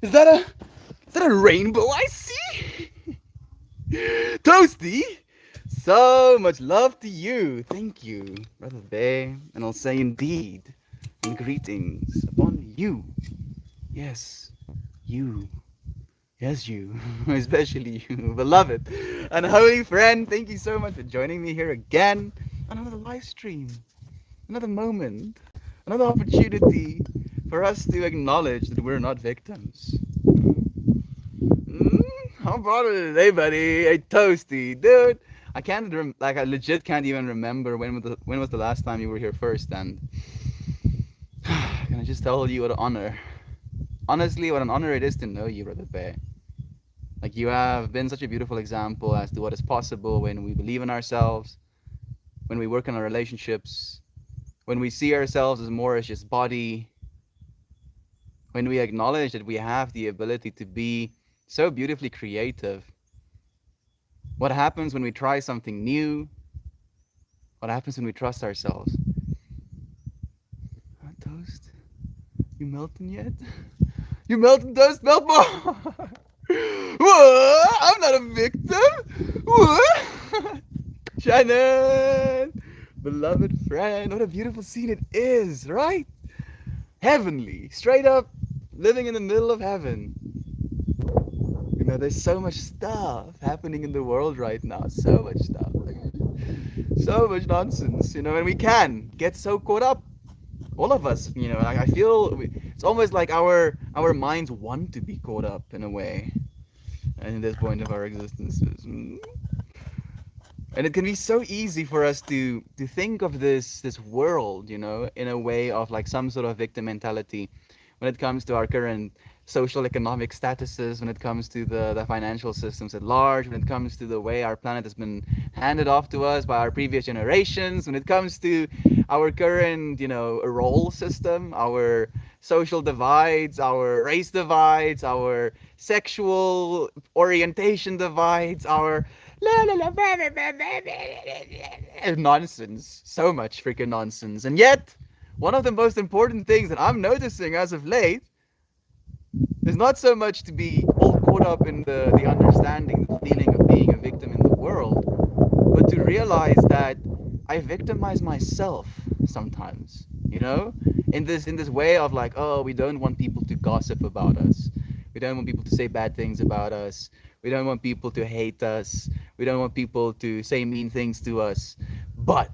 Is that a rainbow I see? Toasty, so much love to you. Thank you, Brother Bear. And I'll say indeed, and greetings upon you. Yes, you. Yes, you. Especially you, beloved and holy friend. Thank you so much for joining me here again. Another live stream, another moment, another opportunity for us to acknowledge that we're not victims. Mm, how about it today, buddy? Hey, Toasty, dude. I legit can't even remember when was the last time you were here first. And can I just tell you what an honor? Honestly, what an honor it is to know you, Brother Bear. Like you have been such a beautiful example as to what is possible when we believe in ourselves, when we work on our relationships, when we see ourselves as more as just body, when we acknowledge that we have the ability to be so beautifully creative. What happens when we try something new? What happens when we trust ourselves? Toast, you melting yet? You melting, Toast? Melt more! What? I'm not a victim! What? Shannon! Beloved friend, what a beautiful scene it is, right? Heavenly, straight up living in the middle of heaven. You know, there's so much stuff happening in the world right now. So much stuff. Like, so much nonsense, you know, and we can get so caught up. All of us, you know, I feel it's almost like our minds want to be caught up in a way. And in this point of our existences. And it can be so easy for us to think of this world, you know, in a way of like some sort of victim mentality when it comes to our current social economic statuses, when it comes to the financial systems at large, when it comes to the way our planet has been handed off to us by our previous generations, when it comes to our current, you know, role system, our social divides, our race divides, our sexual orientation divides, our nonsense. So much freaking nonsense. And yet, one of the most important things that I'm noticing as of late is not so much to be all caught up in the understanding, the feeling of being a victim in the world, but to realize that I victimize myself sometimes, you know? In this way of like, oh, we don't want people to gossip about us. We don't want people to say bad things about us. We don't want people to hate us. We don't want people to say mean things to us. But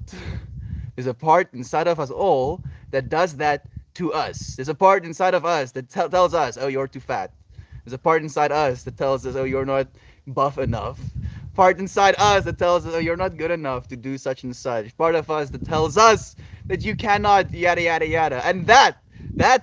there's a part inside of us all that does that to us. There's a part inside of us that tells us, oh, you're too fat. There's a part inside us that tells us, oh, you're not buff enough. Part inside us that tells us, oh, you're not good enough to do such and such. Part of us that tells us that you cannot, yada, yada, yada. And that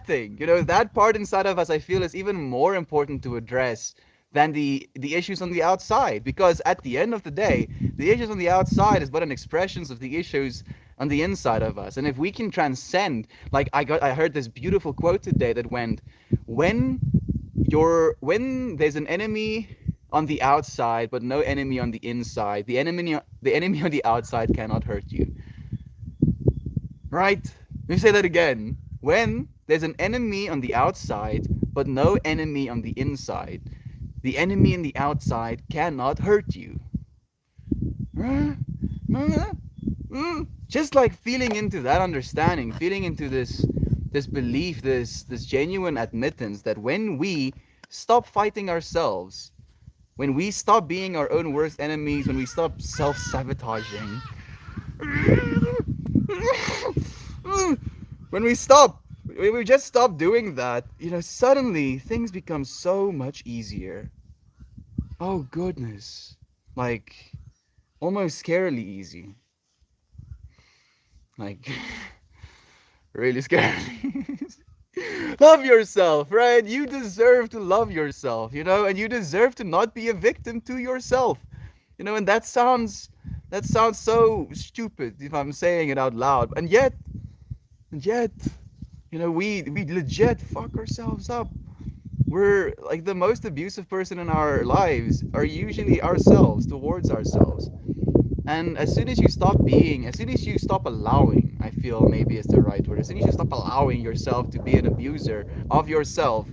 thing, you know, that part inside of us, I feel is even more important to address than the issues on the outside, because at the end of the day, the issues on the outside is but an expressions of the issues on the inside of us. And if we can transcend, like I heard this beautiful quote today that went, when when there's an enemy on the outside but no enemy on the inside, the enemy on the outside cannot hurt you. Right? Let me say that again. When there's an enemy on the outside but no enemy on the inside, the enemy in the outside cannot hurt you. Just like feeling into that understanding, feeling into this belief, this genuine admittance that when we stop fighting ourselves, when we stop being our own worst enemies, when we stop self-sabotaging, when we just stop doing that, you know, suddenly things become so much easier. Oh goodness. Like almost scarily easy. Like really scary. Love yourself, right? You deserve to love yourself, you know, and you deserve to not be a victim to yourself. You know, and that sounds so stupid if I'm saying it out loud. And yet, you know, we legit fuck ourselves up. We're like the most abusive person in our lives are usually ourselves towards ourselves. And as soon as you stop allowing, I feel maybe is the right word, as soon as you stop allowing yourself to be an abuser of yourself,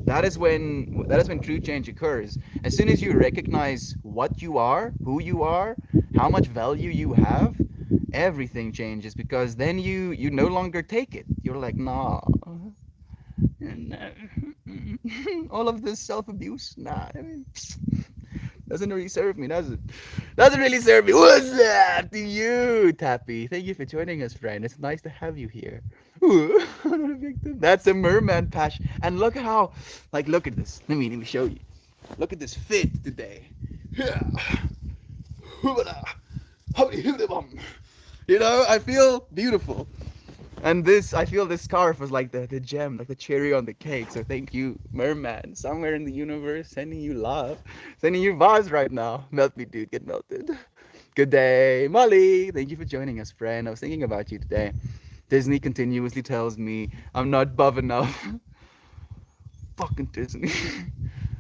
That is when true change occurs. As soon as you recognize what you are, who you are, how much value you have, everything changes, because then you no longer take it. You're like, nah, nah, all of this self abuse, nah, I mean, doesn't really serve me, does it? Doesn't really serve me. What's that to you, Tappy? Thank you for joining us, friend. It's nice to have you here. Ooh, I'm not a victim. That's a merman patch. And look how, like, look at this. Let me show you. Look at this fit today. You know, I feel beautiful. And I feel this scarf was like the gem, like the cherry on the cake. So thank you, merman. Somewhere in the universe, sending you love, sending you vibes right now. Melt me, dude, get melted. Good day, Molly. Thank you for joining us, friend. I was thinking about you today. Disney continuously tells me I'm not buff enough. Fucking Disney.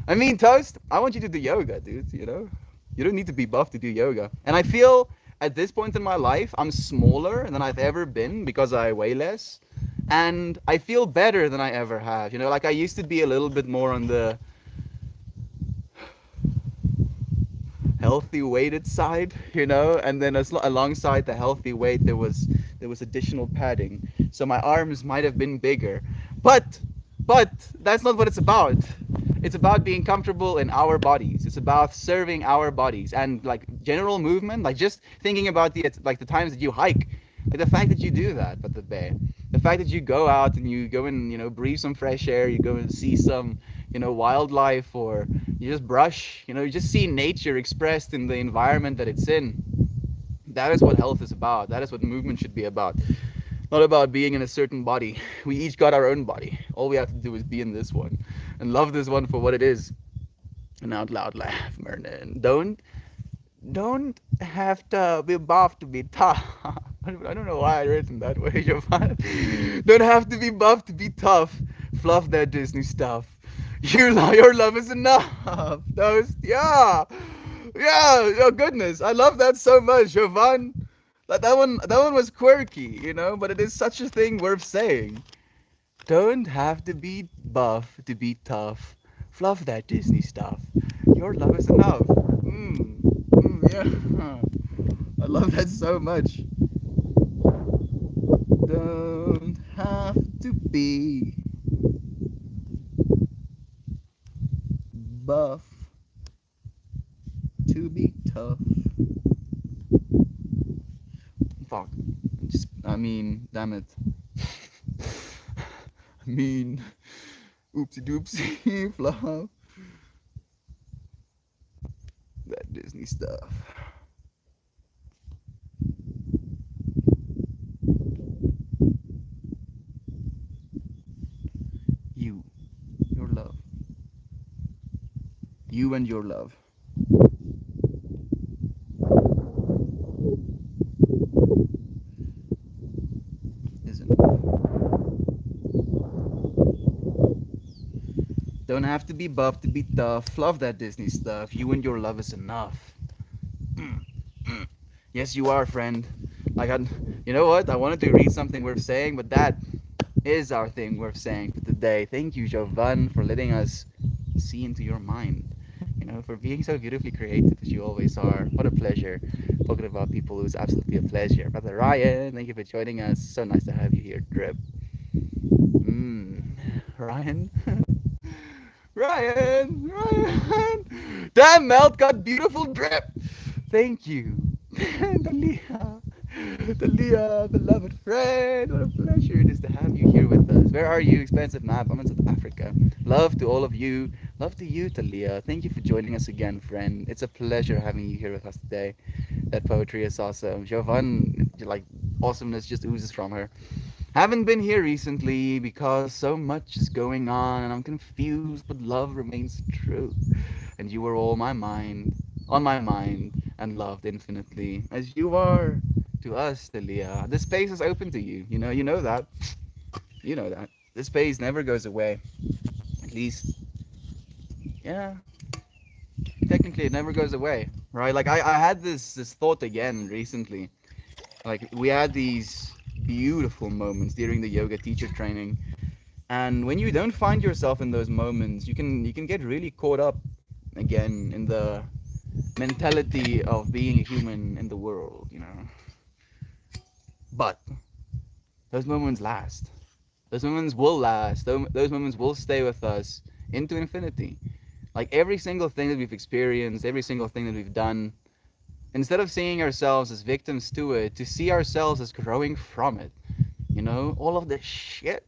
I mean, Toast, I want you to do yoga, dude, you know? You don't need to be buff to do yoga. And I feel at this point in my life, I'm smaller than I've ever been because I weigh less. And I feel better than I ever have. You know, like I used to be a little bit more on the healthy weighted side, you know, and then alongside the healthy weight there was additional padding, so my arms might have been bigger, but but that's not what it's about. It's about being comfortable in our bodies. It's about serving our bodies and like general movement, like just thinking about the times that you hike, like the fact that you do that at the bay, the fact that you go out and you go and breathe some fresh air, you go and see some wildlife, or you just brush, you just see nature expressed in the environment that it's in. That is what health is about. That is what movement should be about. Not about being in a certain body. We each got our own body. All we have to do is be in this one and love this one for what it is. And out loud laugh, Merlin. Don't have to be buff to be tough. I don't know why I read it that way, Jovan. Don't have to be buff to be tough. Fluff that Disney stuff. Your love is enough. Toast. Yeah. Yeah. Oh goodness. I love that so much, Jovan. That one was quirky, but it is such a thing worth saying. Don't have to be buff to be tough. Fluff that Disney stuff. Your love is enough. Yeah. I love that so much. Don't have to be buff to be tough. Fuck. Damn it. Oopsie doopsie, fluff. That Disney stuff. Your love. You and your love. Isn't it? Don't have to be buff to be tough. Love that Disney stuff. You and your love is enough. Yes, you are, friend. You know what? I wanted to read something worth saying, but that is our thing worth saying for today. Thank you, Jovan, for letting us see into your mind. For being so beautifully creative as you always are. What a pleasure talking about people who's absolutely a pleasure. Brother Ryan, thank you for joining us. So nice to have you here, Drip. Ryan. Ryan. Damn, Melt got beautiful drip. Thank you. Dalia, beloved friend. What a pleasure it is to have you here with us. Where are you, expensive map? I'm in South Africa. Love to all of you. Love to you, Talia. Thank you for joining us again, friend. It's a pleasure having you here with us today. That poetry is awesome. Jovan, awesomeness just oozes from her. Haven't been here recently because so much is going on and I'm confused, but love remains true. And you were all on my mind, and loved infinitely, as you are to us, Talia. This space is open to you. You know that. You know that. This space never goes away. At least, yeah. Technically, it never goes away, right? Like I had this thought again recently. Like we had these beautiful moments during the yoga teacher training, And when you don't find yourself in those moments, you can get really caught up again in the mentality of being a human in the world, you know. But those moments last. Those moments will last. Those moments will stay with us into infinity. Like every single thing that we've experienced, every single thing that we've done, instead of seeing ourselves as victims to it, to see ourselves as growing from it. You know, all of the shit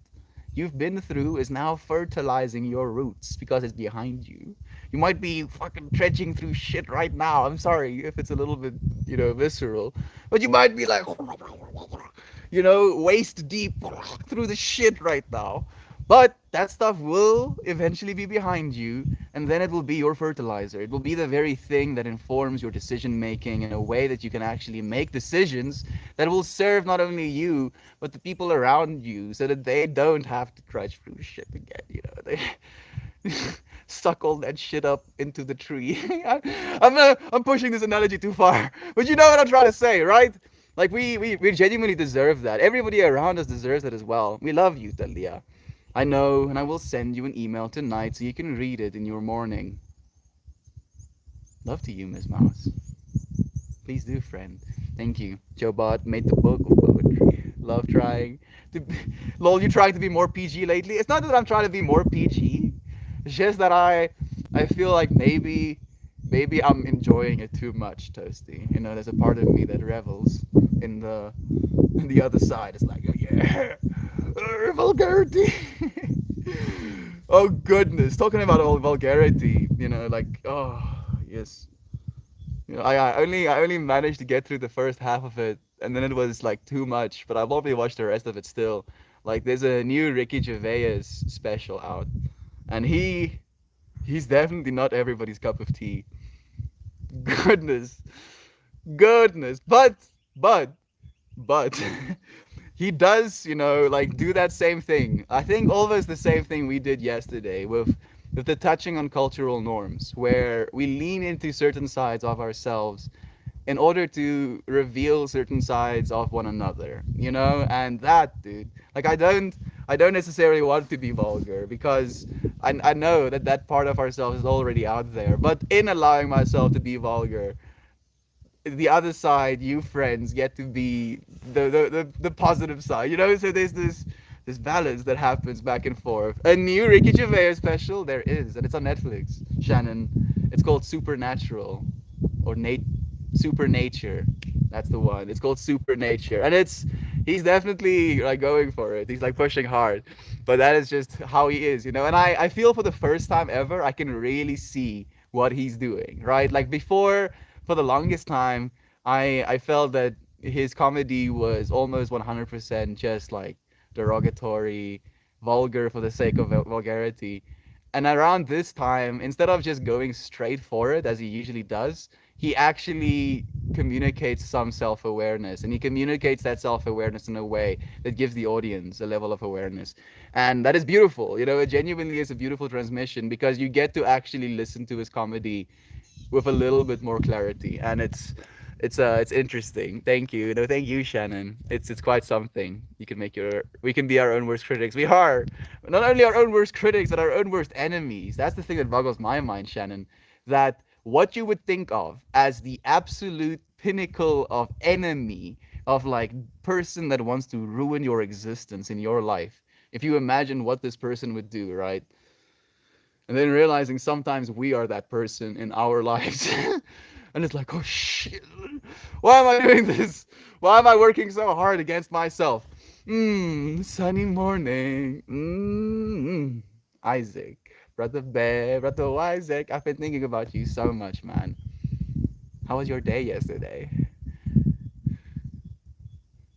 you've been through is now fertilizing your roots because it's behind you. You might be fucking trudging through shit right now. I'm sorry if it's a little bit, visceral, but you might be like, waist deep through the shit right now. But that stuff will eventually be behind you, and then it will be your fertilizer. It will be the very thing that informs your decision making in a way that you can actually make decisions that will serve not only you, but the people around you so that they don't have to trudge through shit again. They suck all that shit up into the tree. I'm pushing this analogy too far, but you know what I'm trying to say, right? Like we genuinely deserve that. Everybody around us deserves that as well. We love you, Talia. I know, and I will send you an email tonight so you can read it in your morning. Love to you, Miss Mouse. Please do, friend. Thank you. Jobot made the book of poetry. Love trying to. Lol, you trying to be more PG lately? It's not that I'm trying to be more PG. It's just that I feel like maybe I'm enjoying it too much, Toasty. There's a part of me that revels in the other side. It's like, oh yeah, vulgarity. Oh goodness, talking about all vulgarity. Like, oh yes. I only managed to get through the first half of it, and then it was like too much. But I'll probably watch the rest of it still. Like, there's a new Ricky Gervais special out, and he's definitely not everybody's cup of tea. Goodness, goodness, but but he does, like do that same thing. I think almost the same thing we did yesterday with the touching on cultural norms, where we lean into certain sides of ourselves in order to reveal certain sides of one another, and that, dude, like I don't necessarily want to be vulgar because I know that that part of ourselves is already out there, but in allowing myself to be vulgar, the other side, you friends, get to be the positive side, so there's this balance that happens back and forth. A new Ricky Gervais special there is, and it's on Netflix, Shannon. It's called Supernatural, or Supernature. That's the one. It's called Supernature, and he's definitely like going for it. He's like pushing hard, but that is just how he is, and I feel for the first time ever I can really see what he's doing, right? Like before, for the longest time, I felt that his comedy was almost 100% just like derogatory, vulgar for the sake of vulgarity. And around this time, instead of just going straight for it as he usually does, he actually communicates some self awareness. And he communicates that self awareness in a way that gives the audience a level of awareness. And that is beautiful. It genuinely is a beautiful transmission because you get to actually listen to his comedy with a little bit more clarity. And it's interesting. Thank you. No, thank you, Shannon. It's quite something. We can be our own worst critics. We are not only our own worst critics, but our own worst enemies. That's the thing that boggles my mind, Shannon. That what you would think of as the absolute pinnacle of enemy, of like person that wants to ruin your existence in your life. If you imagine what this person would do, right? And then realizing sometimes we are that person in our lives. And it's like, oh shit, why am I doing this? Why am I working so hard against myself? Sunny morning. Isaac, brother Bear, brother Isaac, I've been thinking about you so much, man. How was your day yesterday?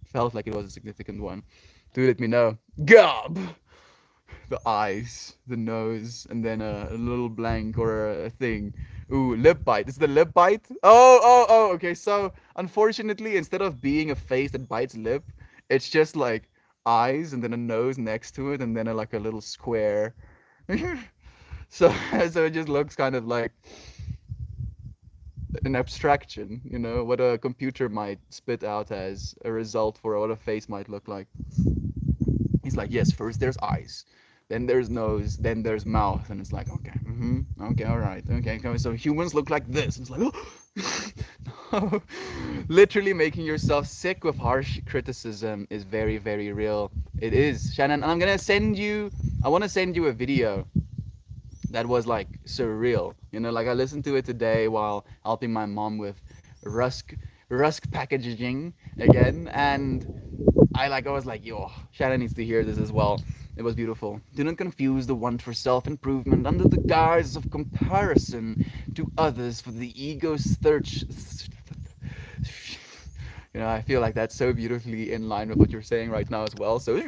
Felt like it was a significant one. Do let me know. Gob! The eyes, the nose, and then a little blank or a thing. Ooh, lip bite. It's the lip bite. Oh. Okay. So unfortunately, instead of being a face that bites lip, it's just like eyes and then a nose next to it, and then like a little square. so so it just looks kind of like an abstraction, what a computer might spit out as a result for what a face might look like. He's like, yes, first there's eyes, then there's nose, then there's mouth, and it's like, okay, okay, all right, okay, okay, so humans look like this. It's like, no. Literally making yourself sick with harsh criticism is very, very real. It is, Shannon. And I'm gonna send you. I want to send you a video that was like surreal. You know, like I listened to it today while helping my mom with rusk rusk packaging again, and I was like, yo, Shannon needs to hear this as well. It was beautiful. Do not confuse the want for self-improvement under the guise of comparison to others for the ego's thirst. You know, I feel like that's so beautifully in line with what you're saying right now as well. So,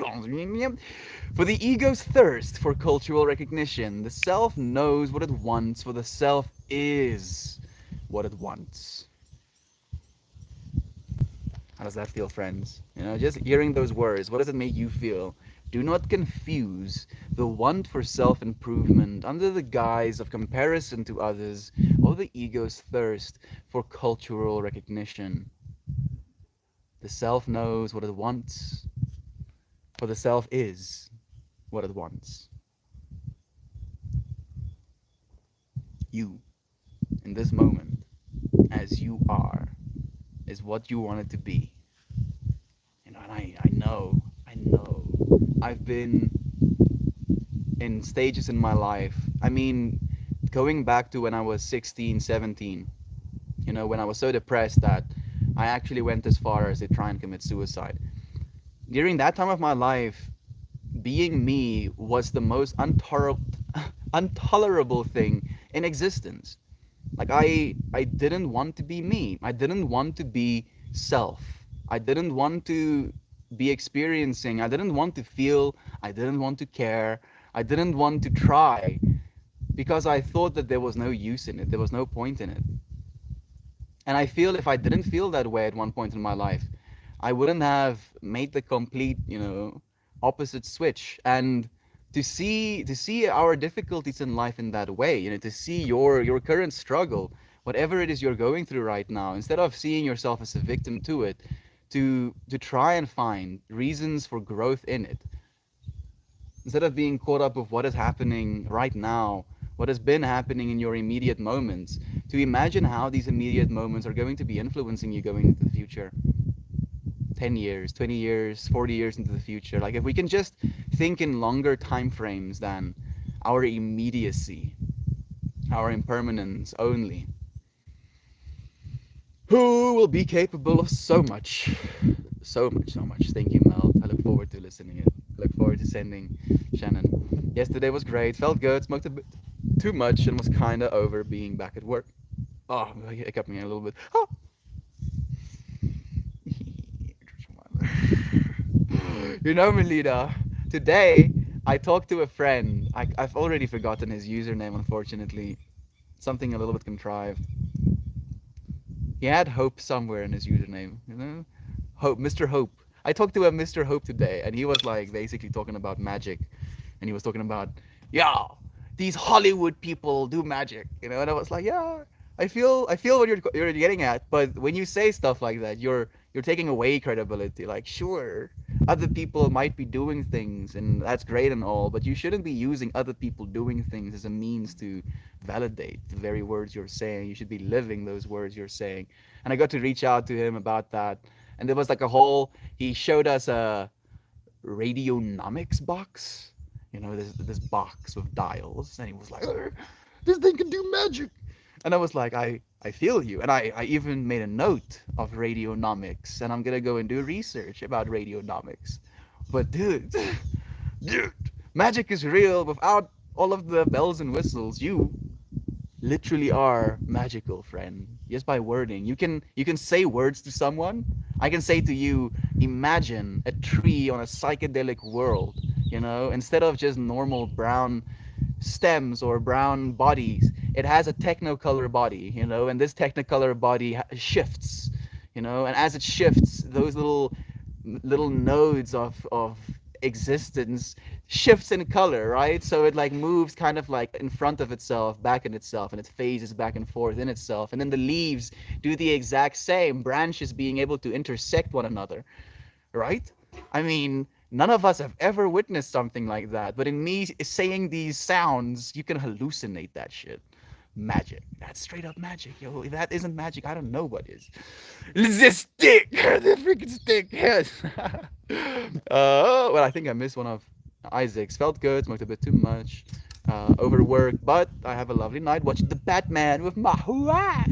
for the ego's thirst for cultural recognition, the self knows what it wants, for the self is what it wants. How does that feel, friends? You know, just hearing those words, what does it make you feel? Do not confuse the want for self improvement under the guise of comparison to others or the ego's thirst for cultural recognition. The self knows what it wants, for the self is what it wants. You, in this moment, as you are, is what you want it to be. You know, and I know. I've been in stages in my life. I mean, going back to when I was 16, 17, you know, when I was so depressed that I actually went as far as to try and commit suicide. During that time of my life, being me was the most intolerable thing in existence. Like I didn't want to be me. I didn't want to be self. I didn't want to be experiencing. I didn't want to feel. I didn't want to care. I didn't want to try because I thought that there was no use in it. There was no point in it. And I feel if I didn't feel that way at one point in my life, I wouldn't have made the complete, you know, opposite switch. And to see our difficulties in life in that way, you know, to see your current struggle, whatever it is you're going through right now, instead of seeing yourself as a victim to it, to try and find reasons for growth in it, instead of being caught up with what is happening right now, what has been happening in your immediate moments, to imagine how these immediate moments are going to be influencing you going into the future. 10 years, 20 years, 40 years into the future. Like if we can just think in longer time frames than our immediacy, our impermanence only, who will be capable of so much, so much, so much. Thank you, Mel. I look forward to listening it. I look forward to sending Shannon. Yesterday was great, felt good, smoked a bit too much, and was kind of over being back at work. Oh, it got me a little bit. Oh. You know, Melita, today I talked to a friend. I've already forgotten his username, unfortunately. Something a little bit contrived. He had Hope somewhere in his username, you know? Hope, Mr. Hope. I talked to a Mr. Hope today, and he was like basically talking about magic. And he was talking about, yeah, these Hollywood people do magic, you know? And I was like, yeah, I feel what you're getting at, but when you say stuff like that, you're taking away credibility. Like, sure, other people might be doing things, and that's great and all, but you shouldn't be using other people doing things as a means to validate the very words you're saying. You should be living those words you're saying. And I got to reach out to him about that, and there was like a whole. He showed us a radionomics box. You know, this box with dials, and he was like, "This thing can do magic." And I was like, I feel you. And I even made a note of radionomics, and I'm gonna go and do research about radionomics. But dude, magic is real without all of the bells and whistles. You literally are magical, friend. Just by wording. You can say words to someone. I can say to you, imagine a tree on a psychedelic world, you know, instead of just normal brown stems or brown bodies, it has a technicolor body, you know, and this technicolor body shifts, you know, and as it shifts, those little nodes of existence shifts in color, right? So it like moves kind of like in front of itself, back in itself, and it phases back and forth in itself. And then the leaves do the exact same, branches being able to intersect one another, right? I mean, None of us have ever witnessed something like that. But in me saying these sounds, you can hallucinate that shit. Magic. That's straight up magic, yo. If that isn't magic, I don't know what is. It's this stick. The freaking stick. Yes. Well, I think I missed one of Isaac's. Felt good. Smoked a bit too much. Overworked, but I have a lovely night watching the Batman with my wife.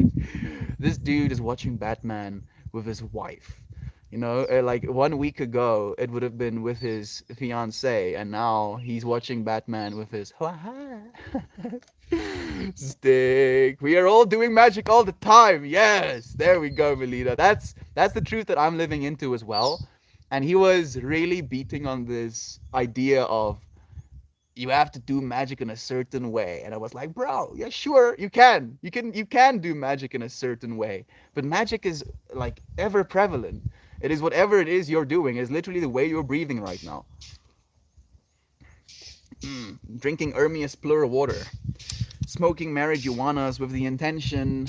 This dude is watching Batman with his wife. You know, like 1 week ago, it would have been with his fiance, and now he's watching Batman with his stick. We are all doing magic all the time. Yes, there we go, Melita. That's the truth that I'm living into as well. And he was really beating on this idea of you have to do magic in a certain way, and I was like, bro, yeah, sure, you can do magic in a certain way, but magic is like ever prevalent. It is whatever it is you're doing. It's literally the way you're breathing right now. Drinking Hermes Plur water, smoking marijuanas with the intention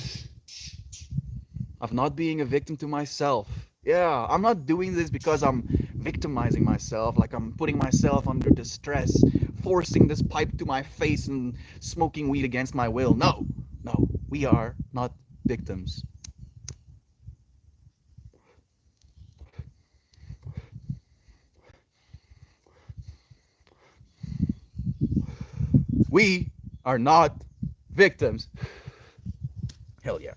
of not being a victim to myself. Yeah, I'm not doing this because I'm victimizing myself, like I'm putting myself under distress, forcing this pipe to my face and smoking weed against my will. No, no, we are not victims. We are not victims. Hell yeah.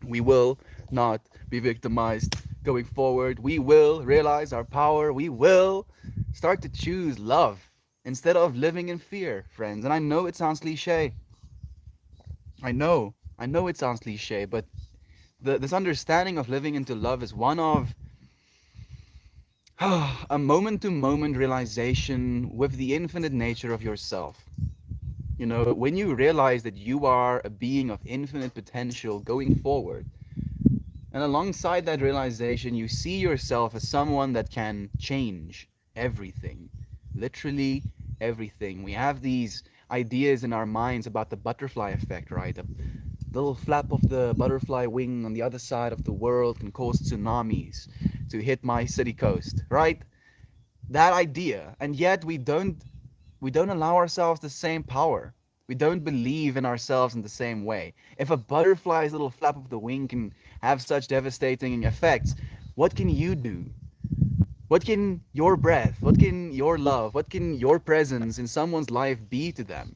We will not be victimized going forward. We will realize our power. We will start to choose love instead of living in fear, friends. And I know it sounds cliche. I know it sounds cliche, but this understanding of living into love is one of a moment to moment realization with the infinite nature of yourself. You know, when you realize that you are a being of infinite potential going forward, and alongside that realization, you see yourself as someone that can change everything. Literally everything. We have these ideas in our minds about the butterfly effect, right? A little flap of the butterfly wing on the other side of the world can cause tsunamis to hit my city coast, right? That idea. And yet we don't allow ourselves the same power. We don't believe in ourselves in the same way. If a butterfly's little flap of the wing can have such devastating effects, what can you do? What can your breath, what can your love, what can your presence in someone's life be to them?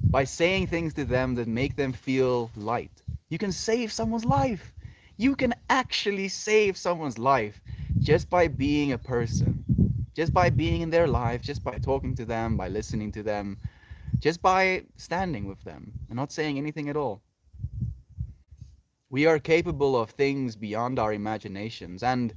By saying things to them that make them feel light. You can save someone's life. You can actually save someone's life just by being a person, just by being in their life, just by talking to them, by listening to them, just by standing with them and not saying anything at all. We are capable of things beyond our imaginations, and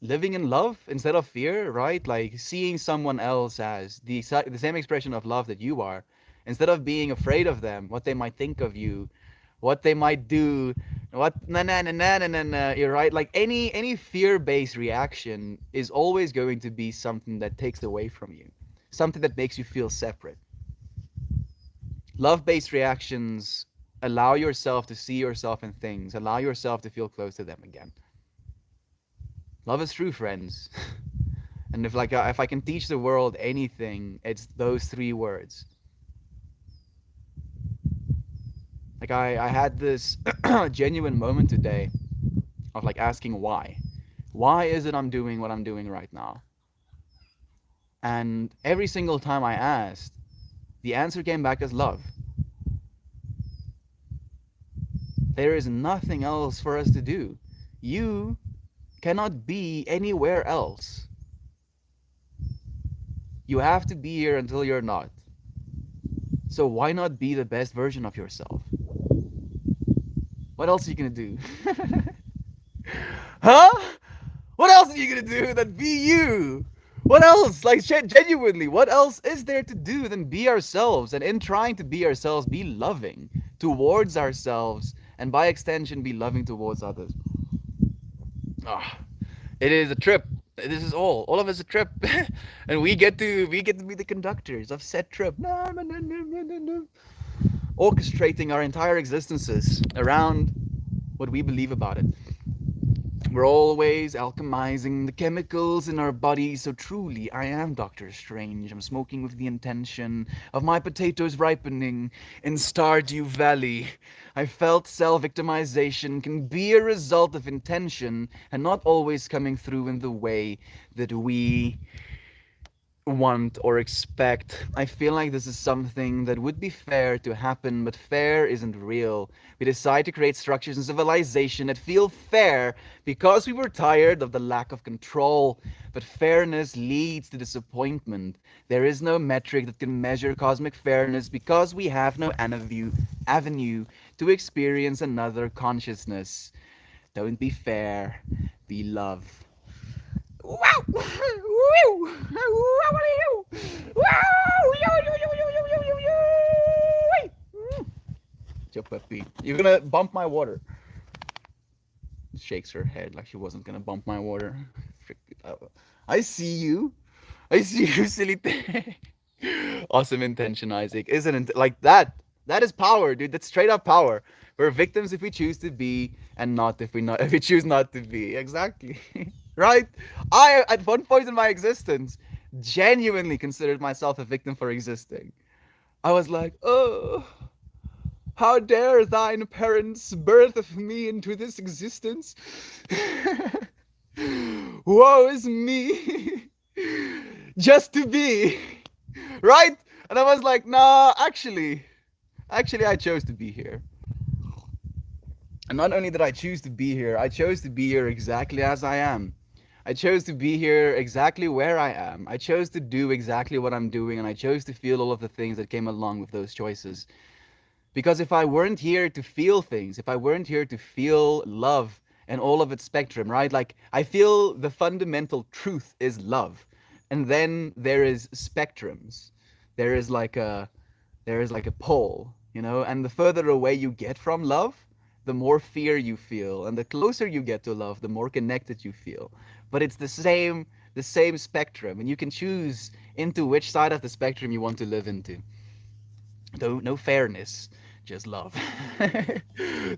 living in love instead of fear, right? Like seeing someone else as the same expression of love that you are, instead of being afraid of them, what they might think of you, what they might do, what na na na na na na, na, you're right. Like any fear-based reaction is always going to be something that takes away from you, something that makes you feel separate. Love-based reactions allow yourself to see yourself in things, allow yourself to feel close to them again. Love is true, friends. And if I can teach the world anything, it's those three words. Like I had this genuine moment today of like asking why. Why is it I'm doing what I'm doing right now? And every single time I asked, the answer came back as love. There is nothing else for us to do. You cannot be anywhere else. You have to be here until you're not. So why not be the best version of yourself? What else are you gonna do? Huh? What else are you gonna do than be you? What else? Like genuinely, what else is there to do than be ourselves? And in trying to be ourselves, be loving towards ourselves, and by extension, be loving towards others. Ah, it is a trip. This is all of us a trip, and we get to be the conductors of said trip. No, no, no, no, no, no, no. Orchestrating our entire existences around what we believe about it. We're always alchemizing the chemicals in our bodies, so truly I am Doctor Strange. I'm smoking with the intention of my potatoes ripening in Stardew Valley. I felt self victimization can be a result of intention and not always coming through in the way that we want or expect. I feel like this is something that would be fair to happen, but fair isn't real. We decide to create structures and civilization that feel fair because we were tired of the lack of control. But fairness leads to disappointment. There is no metric that can measure cosmic fairness because we have no avenue to experience another consciousness. Don't be fair, be love. Wow! Woo! How are you? Wow! Yo, puppy, you're gonna bump my water. Shakes her head like she wasn't gonna bump my water. Frick, I see you. I see you, silly thing. Awesome intention, Isaac. Isn't it like that? That is power, dude. That's straight up power. We're victims if we choose to be, and not if we choose not to be. Exactly. Right? I at one point in my existence genuinely considered myself a victim for existing. I was like, oh, how dare thine parents birth of me into this existence? Woe is me. Just to be. Right? And I was like, nah, actually I chose to be here. And not only did I choose to be here, I chose to be here exactly as I am. I chose to be here exactly where I am. I chose to do exactly what I'm doing, and I chose to feel all of the things that came along with those choices. Because if I weren't here to feel things, if I weren't here to feel love and all of its spectrum, right? Like, I feel the fundamental truth is love. And then there is spectrums. There is like a pole, you know? And the further away you get from love, the more fear you feel. And the closer you get to love, the more connected you feel. But it's the same spectrum, and you can choose into which side of the spectrum you want to live into. No fairness, just love.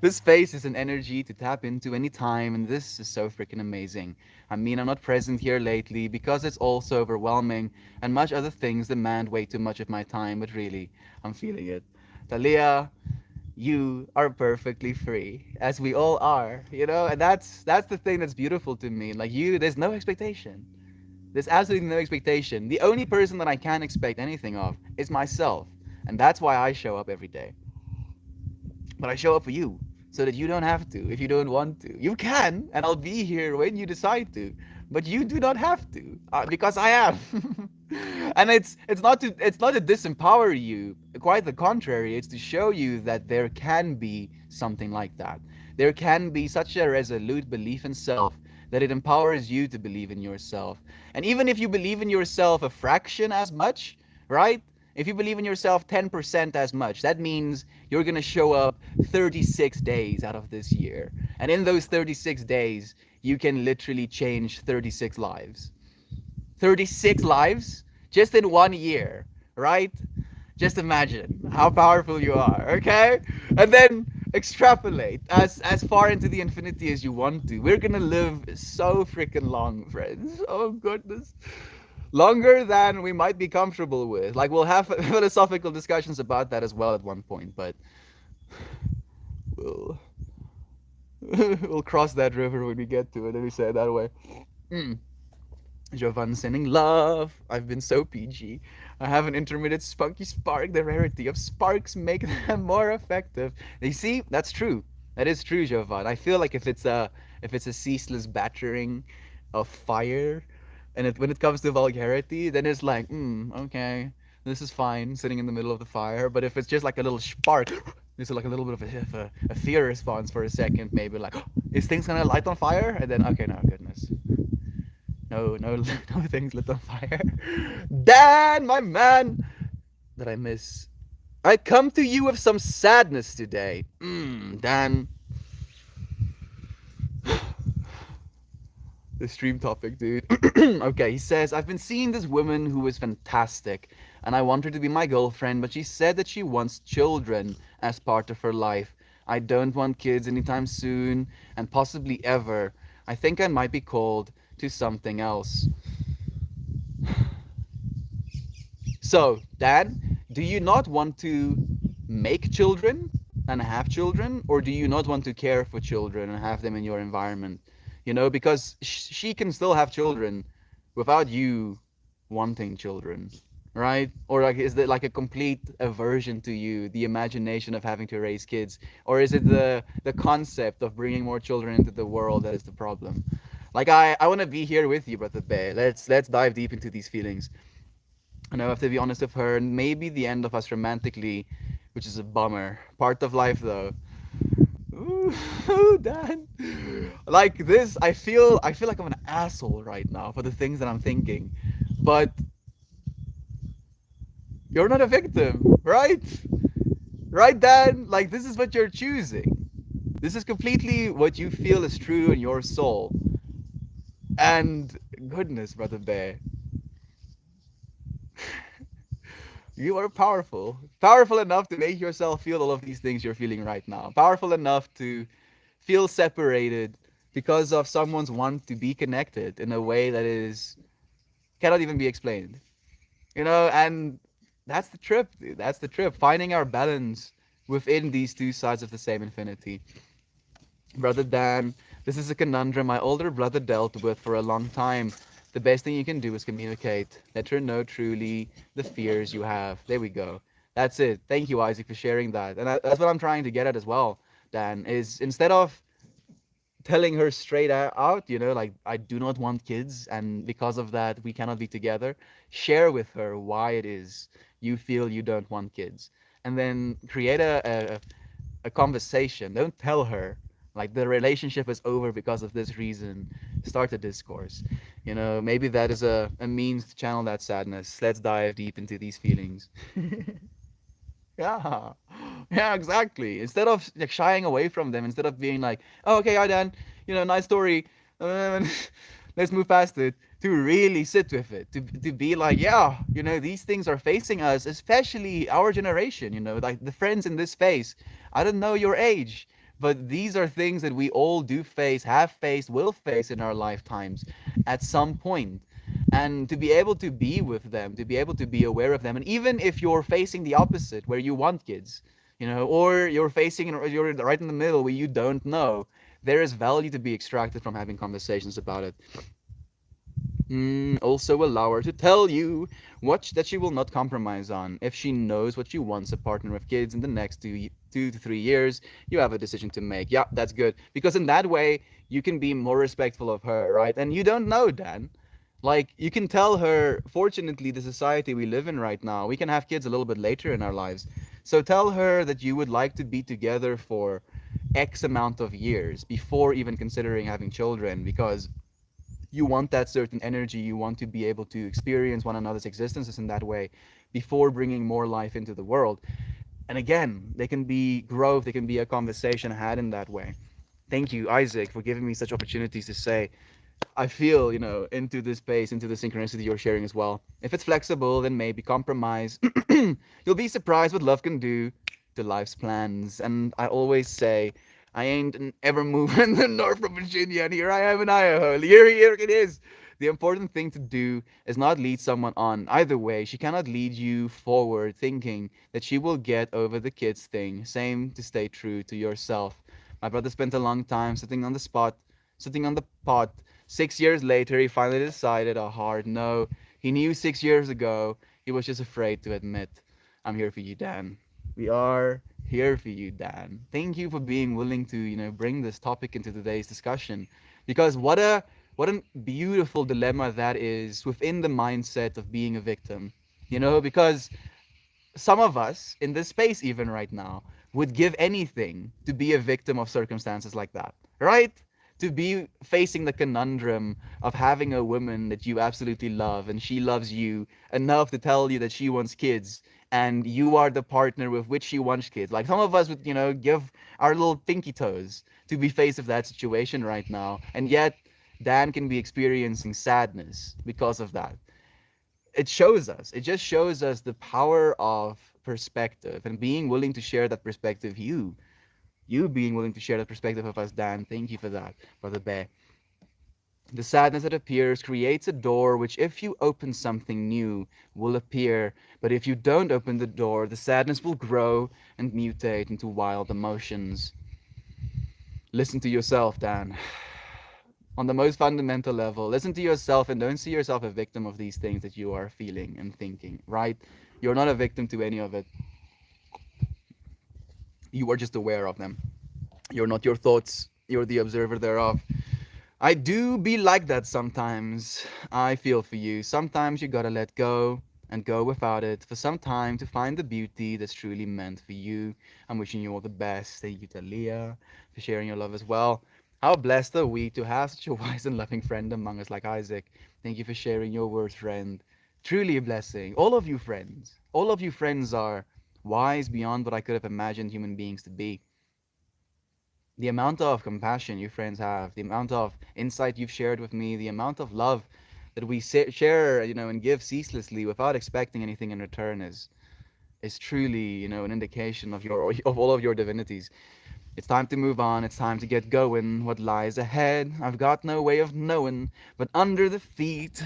This space is an energy to tap into anytime, and this is so freaking amazing. I mean, I'm not present here lately because it's all so overwhelming, and much other things demand way too much of my time, but really, I'm feeling it. Talia, you are perfectly free, as we all are, you know, and that's the thing that's beautiful to me. Like you, there's no expectation. There's absolutely no expectation. The only person that I can expect anything of is myself. And that's why I show up every day. But I show up for you so that you don't have to if you don't want to. You can, and I'll be here when you decide to. But you do not have to because I am. And it's not to disempower you. Quite the contrary. It's to show you that there can be something like that. There can be such a resolute belief in self that it empowers you to believe in yourself. And even if you believe in yourself a fraction as much, right? If you believe in yourself 10% as much, that means you're going to show up 36 days out of this year. And in those 36 days, you can literally change 36 lives. 36 lives just in 1 year, right? Just imagine how powerful you are, okay? And then extrapolate as far into the infinity as you want to. We're gonna live so freaking long, friends. Oh goodness. Longer than we might be comfortable with. Like we'll have philosophical discussions about that as well at one point, but we'll we'll cross that river when we get to it. Let me say it that way. Mm. Jovan sending love. I've been so PG. I have an intermittent spunky spark. The rarity of sparks make them more effective. You see, that's true. That is true, Jovan. I feel like if it's a ceaseless battering of fire, and when it comes to vulgarity, then it's like, okay, this is fine, sitting in the middle of the fire. But if it's just like a little spark, this is like a little bit of a fear response for a second, maybe like, is things gonna light on fire? And then, okay, no, goodness. No, no, no things lit on fire. Dan, my man, that I miss. I come to you with some sadness today. Dan. The stream topic, dude. Okay, he says, I've been seeing this woman who is fantastic, and I want her to be my girlfriend, but she said that she wants children as part of her life. I don't want kids anytime soon, and possibly ever. I think I might be called to something else. So, Dan, do you not want to make children and have children, or do you not want to care for children and have them in your environment? You know, because she can still have children without you wanting children, right? Or like, is there like a complete aversion to you, the imagination of having to raise kids, or is it the concept of bringing more children into the world that is the problem? Like, I want to be here with you, brother Bear. Let's dive deep into these feelings. And I have to be honest with her, and maybe the end of us romantically, which is a bummer. Part of life, though. Ooh, Dan. Like this, I feel like I'm an asshole right now for the things that I'm thinking. But you're not a victim, right? Right, Dan? Like this is what you're choosing. This is completely what you feel is true in your soul. And goodness, brother Bear, you are powerful. Powerful enough to make yourself feel all of these things you're feeling right now. Powerful enough to feel separated because of someone's want to be connected in a way that is cannot even be explained. You know, and that's the trip. Dude. That's the trip. Finding our balance within these two sides of the same infinity. Brother Dan, this is a conundrum my older brother dealt with for a long time. The best thing you can do is communicate. Let her know truly the fears you have. There we go. That's it. Thank you, Isaac, for sharing that. And that's what I'm trying to get at as well, Dan, is instead of telling her straight out, you know, like, I do not want kids, and because of that, we cannot be together, share with her why it is you feel you don't want kids. And then create a conversation. Don't tell her like the relationship is over because of this reason. Start a discourse. You know, maybe that is a means to channel that sadness. Let's dive deep into these feelings. Yeah, yeah, exactly. Instead of like shying away from them, instead of being like, "Oh, okay, I done, you know, nice story, let's move past it," to really sit with it, to be like, "Yeah, you know, these things are facing us, especially our generation. You know, like the friends in this space. I don't know your age, but these are things that we all do face, have faced, will face in our lifetimes, at some point." And to be able to be with them, to be able to be aware of them, and even if you're facing the opposite where you want kids, you know, or you're facing, or you're right in the middle where you don't know, there is value to be extracted from having conversations about it. Also allow her to tell you what that she will not compromise on. If she knows what she wants, a partner with kids in the next 2 to 3 years, you have a decision to make. Yeah, that's good, because in that way you can be more respectful of her, right? And you don't know, Dan. Like, you can tell her, fortunately, the society we live in right now, we can have kids a little bit later in our lives. So tell her that you would like to be together for X amount of years before even considering having children, because you want that certain energy, you want to be able to experience one another's existences in that way before bringing more life into the world. And again, they can be growth, they can be a conversation had in that way. Thank you, Isaac, for giving me such opportunities to say I feel, you know, into this space, into the synchronicity you're sharing as well. If it's flexible, then maybe compromise. You'll be surprised what love can do to life's plans. And I always say, I ain't ever moving to Norfolk, Virginia, and here I am in Idaho. Here it is. The important thing to do is not lead someone on. Either way, she cannot lead you forward thinking that she will get over the kids thing. Same to stay true to yourself. My brother spent a long time sitting on the spot, sitting on the pot. 6 years later, he finally decided a hard no. He knew 6 years ago. He was just afraid to admit. I'm here for you, Dan. We are here for you, Dan. Thank you for being willing to, you know, bring this topic into today's discussion. Because what a beautiful dilemma that is within the mindset of being a victim. You know, because some of us in this space even right now would give anything to be a victim of circumstances like that, right? To be facing the conundrum of having a woman that you absolutely love and she loves you enough to tell you that she wants kids, and you are the partner with which she wants kids. Like, some of us would, you know, give our little pinky toes to be faced with that situation right now, and yet Dan can be experiencing sadness because of that. It just shows us the power of perspective and being willing to share that perspective. You being willing to share that perspective of us, Dan. Thank you for that, brother Bear. The sadness that appears creates a door which, if you open something new, will appear. But if you don't open the door, the sadness will grow and mutate into wild emotions. Listen to yourself, Dan. On the most fundamental level, listen to yourself and don't see yourself a victim of these things that you are feeling and thinking, right? You're not a victim to any of it. You are just aware of them. You're not your thoughts, you're the observer thereof. I do be like that sometimes. I feel for you. Sometimes you gotta let go and go without it for some time to find the beauty that's truly meant for you. I'm wishing you all the best. Thank you, Talia, for sharing your love as well. How blessed are we to have such a wise and loving friend among us like Isaac. Thank you for sharing your words, friend. Truly a blessing. All of you friends. All of you friends are wise beyond what I could have imagined human beings to be. The amount of compassion you friends have, the amount of insight you've shared with me, the amount of love that we share, and give ceaselessly without expecting anything in return is truly, an indication of your of all of your divinities. It's time to move on. It's time to get going. What lies ahead, I've got no way of knowing. But under the feet,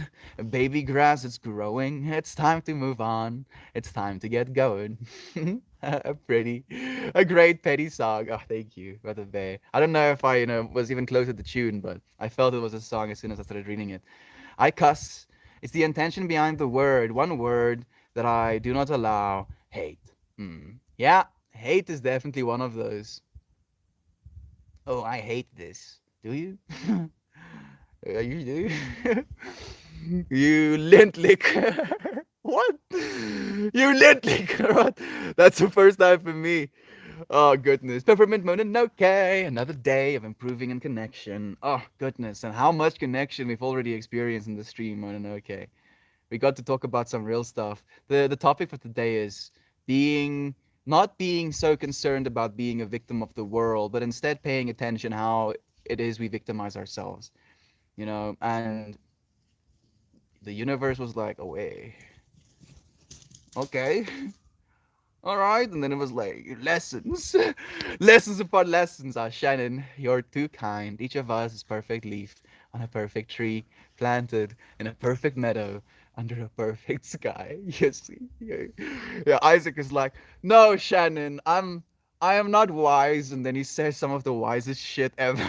baby grass is growing. It's time to move on. It's time to get going. A great petty song. Oh, thank you, Brother Bay. I don't know if I, was even close to the tune, but I felt it was a song as soon as I started reading it. I cuss. It's the intention behind the word. One word that I do not allow. Hate. Yeah, hate is definitely one of those. Oh, I hate this. Do you? You do? You lint licker. What? You lint licker. What? That's the first time for me. Oh, goodness. Peppermint Mononoke. Another day of improving and connection. Oh, goodness. And how much connection we've already experienced in the stream, Mononoke. We got to talk about some real stuff. The topic for today is being not being so concerned about being a victim of the world, but instead paying attention how it is we victimize ourselves. And the universe was like, oh wait, okay. All right, and then it was like lessons, lessons upon lessons. Ah, Shannon, you're too kind. Each of us is perfect leaf on a perfect tree, planted in a perfect meadow under a perfect sky. You see, yeah. Isaac is like, no, Shannon, I am not wise, and then he says some of the wisest shit ever.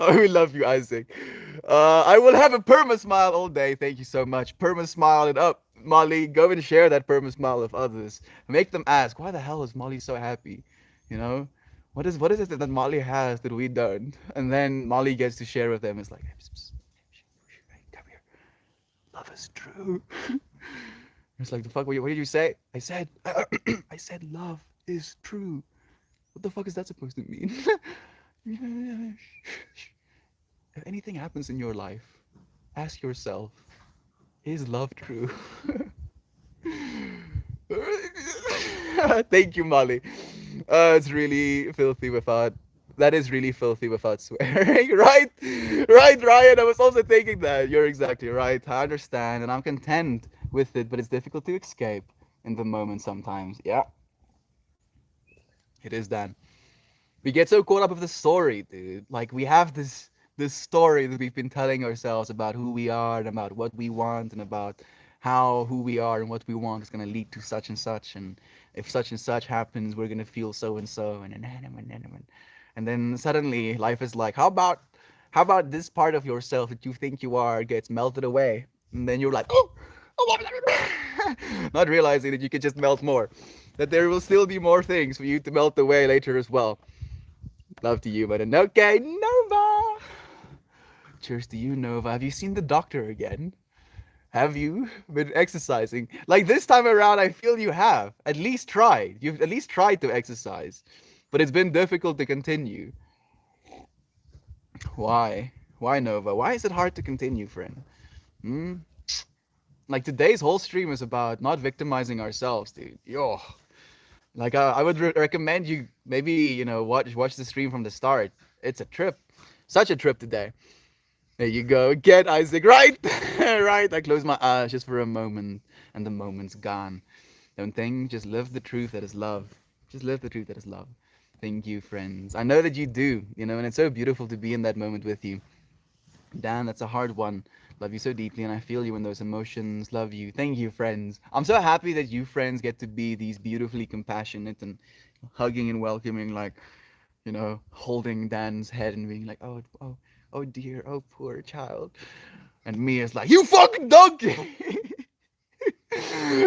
Oh, we love you, Isaac. I will have a perma smile all day. Thank you so much. Perma smile it up. Molly, go and share that perma smile with others. Make them ask, why the hell is Molly so happy? You know? What is it that Molly has that we don't? And then Molly gets to share with them. It's like, "Psst, psst, hey, come here. Love is true." It's like, the fuck, what did you say? I said, I said love is true. What the fuck is that supposed to mean? If anything happens in your life, ask yourself, is love true? Thank you, Molly. It's really filthy without. That is really filthy without swearing, right? Right, Ryan. I was also thinking that. You're exactly right. I understand, and I'm content with it, but it's difficult to escape in the moment sometimes. Yeah, it is, Dan. We get so caught up with the story, dude. Like we have this story that we've been telling ourselves about who we are and about what we want and about how who we are and what we want is going to lead to such and such, and if such and such happens we're going to feel so and so, and then suddenly life is like, how about this part of yourself that you think you are gets melted away, and then you're like, oh, not realizing that you could just melt more, that there will still be more things for you to melt away later as well. Love to you, but okay, Nova. Cheers to you, Nova. Have you seen the doctor again? Have you been exercising? Like this time around, I feel you have. At least tried. You've at least tried to exercise. But it's been difficult to continue. Why? Why, Nova? Why is it hard to continue, friend? Hmm? Like today's whole stream is about not victimizing ourselves, dude. Yo. Like I would recommend you maybe, watch the stream from the start. It's a trip. Such a trip today. There you go. Get Isaac right. Right. I close my eyes just for a moment and the moment's gone. Don't think, just live the truth that is love. Just live the truth that is love. Thank you, friends. I know that you do, and it's so beautiful to be in that moment with you. Dan, that's a hard one. Love you so deeply, and I feel you in those emotions. Love you. Thank you, friends. I'm so happy that you, friends, get to be these beautifully compassionate and hugging and welcoming, like, holding Dan's head and being like, oh, oh, oh dear, oh poor child. And me is like, you fucking donkey!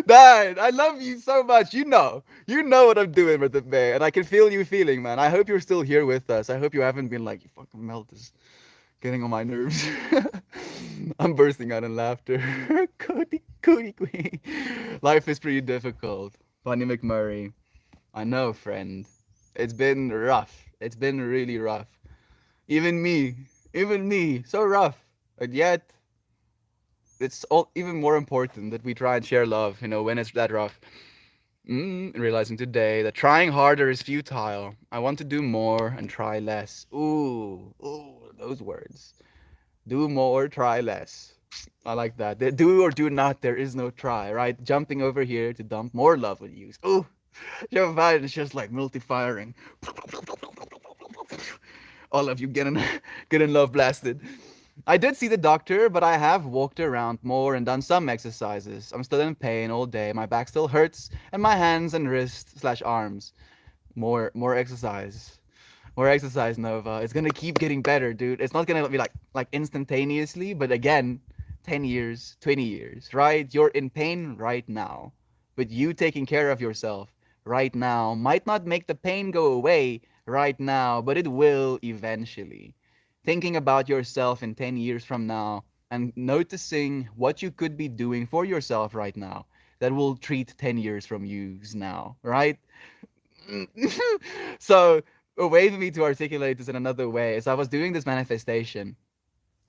Dad, I love you so much. You know what I'm doing with the bear, and I can feel you feeling, man. I hope you're still here with us. I hope you haven't been like, you fucking melt this, getting on my nerves. I'm bursting out in laughter. Cody Queen. Life is pretty difficult. Bonnie McMurray. I know, friend. It's been rough. It's been really rough. Even me, even me, so rough. And yet, it's all even more important that we try and share love, when it's that rough. Realizing today that trying harder is futile. I want to do more and try less. Ooh, those words. Do more, try less. I like that. Do or do not, there is no try, right? Jumping over here to dump more love with you. Ooh, Joe Biden is just like multi-firing. All of you getting getting love blasted. I did see the doctor, but I have walked around more and done some exercises. I'm still in pain all day. My back still hurts, and my hands and wrists slash arms. More exercise. More exercise, Nova. It's gonna keep getting better, dude. It's not gonna be like instantaneously, but again, 10 years, 20 years, right? You're in pain right now. But you taking care of yourself right now might not make the pain go away right now, but it will eventually. Thinking about yourself in 10 years from now and noticing what you could be doing for yourself right now that will treat 10 years from you now, right? So a way for me to articulate this in another way is I was doing this manifestation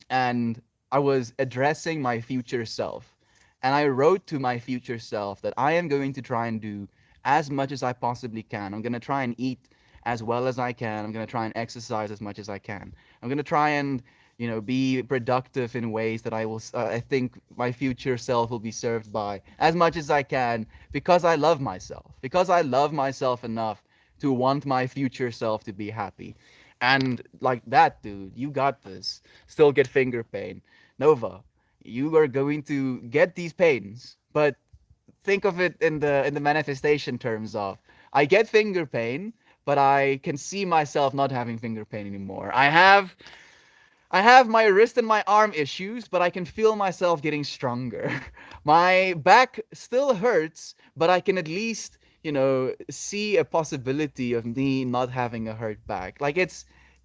and I was addressing my future self. And I wrote to my future self that I am going to try and do as much as I possibly can. I'm going to try and eat as well as I can. I'm going to try and exercise as much as I can. I'm going to try and be productive in ways that I think my future self will be served by as much as I can because I love myself. Because I love myself enough to want my future self to be happy. And like that, dude, you got this. Still get finger pain. Nova, you are going to get these pains, but think of it in the manifestation terms of I get finger pain, but I can see myself not having finger pain anymore. I have my wrist and my arm issues, but I can feel myself getting stronger. My back still hurts, but I can at least, see a possibility of me not having a hurt back. Like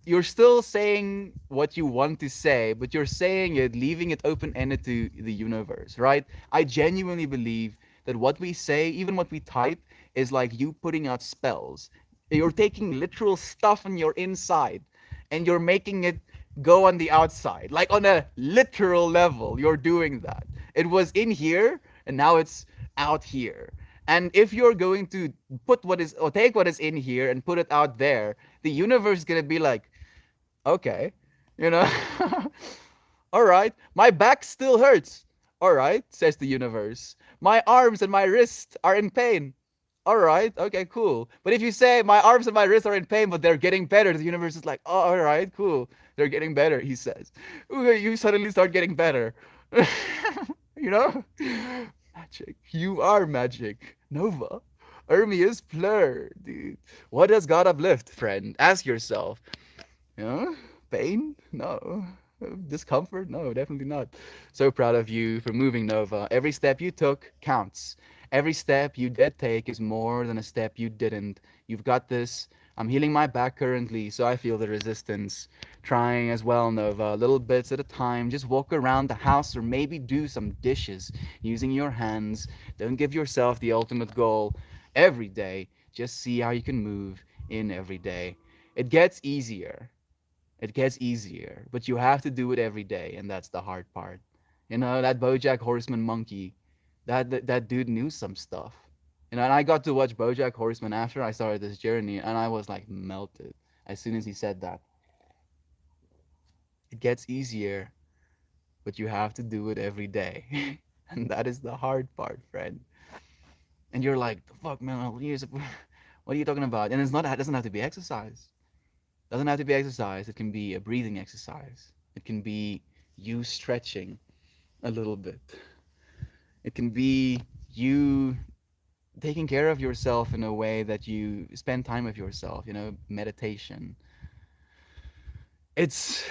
you're still saying what you want to say, but you're saying it, leaving it open ended to the universe, right? I genuinely believe that what we say, even what we type, is like you putting out spells. You're taking literal stuff on your inside and you're making it go on the outside. Like on a literal level, you're doing that. It was in here and now it's out here. And if you're going to put what is or take what is in here and put it out there, the universe is gonna be like, okay, you know, all right, my back still hurts. All right, says the universe. My arms and my wrists are in pain. All right, okay, cool. But if you say my arms and my wrists are in pain, but they're getting better, the universe is like, oh, all right, cool. They're getting better, he says. Ooh, you suddenly start getting better. you know? Magic. You are magic. Nova. Ermias Plur, dude. What does God uplift, friend? Ask yourself. You know? Pain? No. Discomfort? No, definitely not. So proud of you for moving, Nova. Every step you took counts. Every step you did take is more than a step you didn't. You've got this. I'm healing my back currently, so I feel the resistance. Trying as well, Nova, little bits at a time. Just walk around the house or maybe do some dishes using your hands. Don't give yourself the ultimate goal every day. Just see how you can move in every day. It gets easier. It gets easier, but you have to do it every day, and that's the hard part. That BoJack Horseman monkey, that dude knew some stuff. And I got to watch BoJack Horseman after I started this journey, and I was like melted as soon as he said that. It gets easier, but you have to do it every day, and that is the hard part, friend. And you're like, the fuck, man, What are you talking about? And it doesn't have to be exercise. Doesn't have to be exercise. It can be a breathing exercise. It can be you stretching a little bit. It can be you taking care of yourself in a way that you spend time with yourself, meditation. It's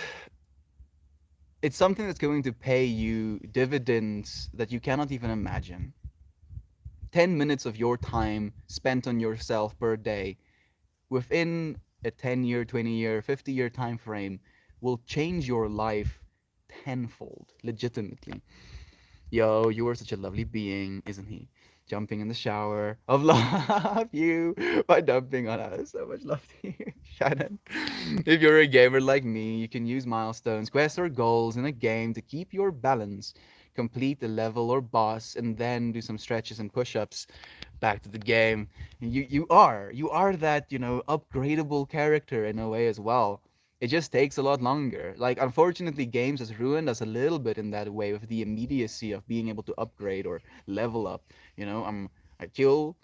it's something that's going to pay you dividends that you cannot even imagine. 10 minutes of your time spent on yourself per day within a 10-year, 20-year, 50-year time frame will change your life tenfold, legitimately. Yo, you are such a lovely being, isn't he? Jumping in the shower of love you by dumping on us. So much love to you, Shannon. If you're a gamer like me, you can use milestones, quests, or goals in a game to keep your balance, complete the level or boss, and then do some stretches and push-ups back to the game. You are that, upgradable character in a way as well. It just takes a lot longer. Like, unfortunately, games has ruined us a little bit in that way with the immediacy of being able to upgrade or level up. I kill.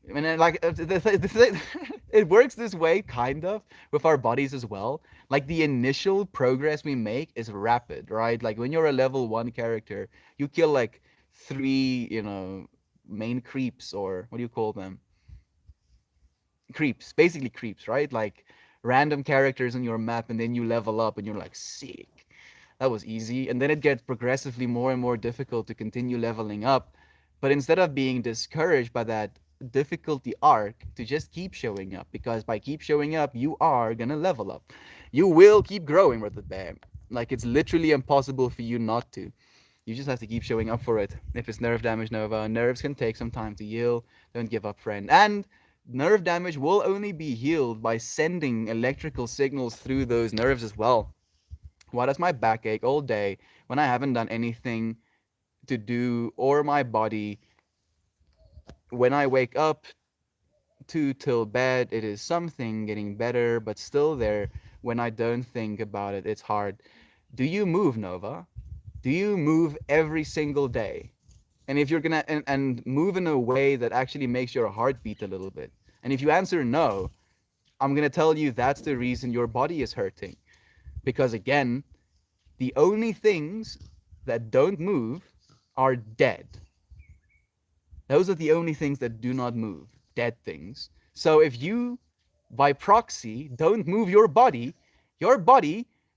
I mean, like, it works this way kind of with our bodies as well. Like, the initial progress we make is rapid, right? Like, when you're a level one character, you kill like three, main creeps, or what do you call them? Creeps, basically creeps, right? Like random characters on your map, and then you level up, and you're like, sick. That was easy. And then it gets progressively more and more difficult to continue leveling up. But instead of being discouraged by that difficulty arc, to just keep showing up, because by keep showing up, you are gonna level up. You will keep growing with the bam. Like, it's literally impossible for you not to. You just have to keep showing up for it. If it's nerve damage, Nova, nerves can take some time to heal. Don't give up, friend. And nerve damage will only be healed by sending electrical signals through those nerves as well. Why does my back ache all day when I haven't done anything to do, or my body, when I wake up to till bed, it is something getting better, but still there when I don't think about it, it's hard. Do you move, Nova? Do you move every single day? And if you're gonna and move in a way that actually makes your heart beat a little bit. And if you answer no, I'm gonna tell you that's the reason your body is hurting. Because again, the only things that don't move are dead. Those are the only things that do not move, dead things. So if you, by proxy, don't move your body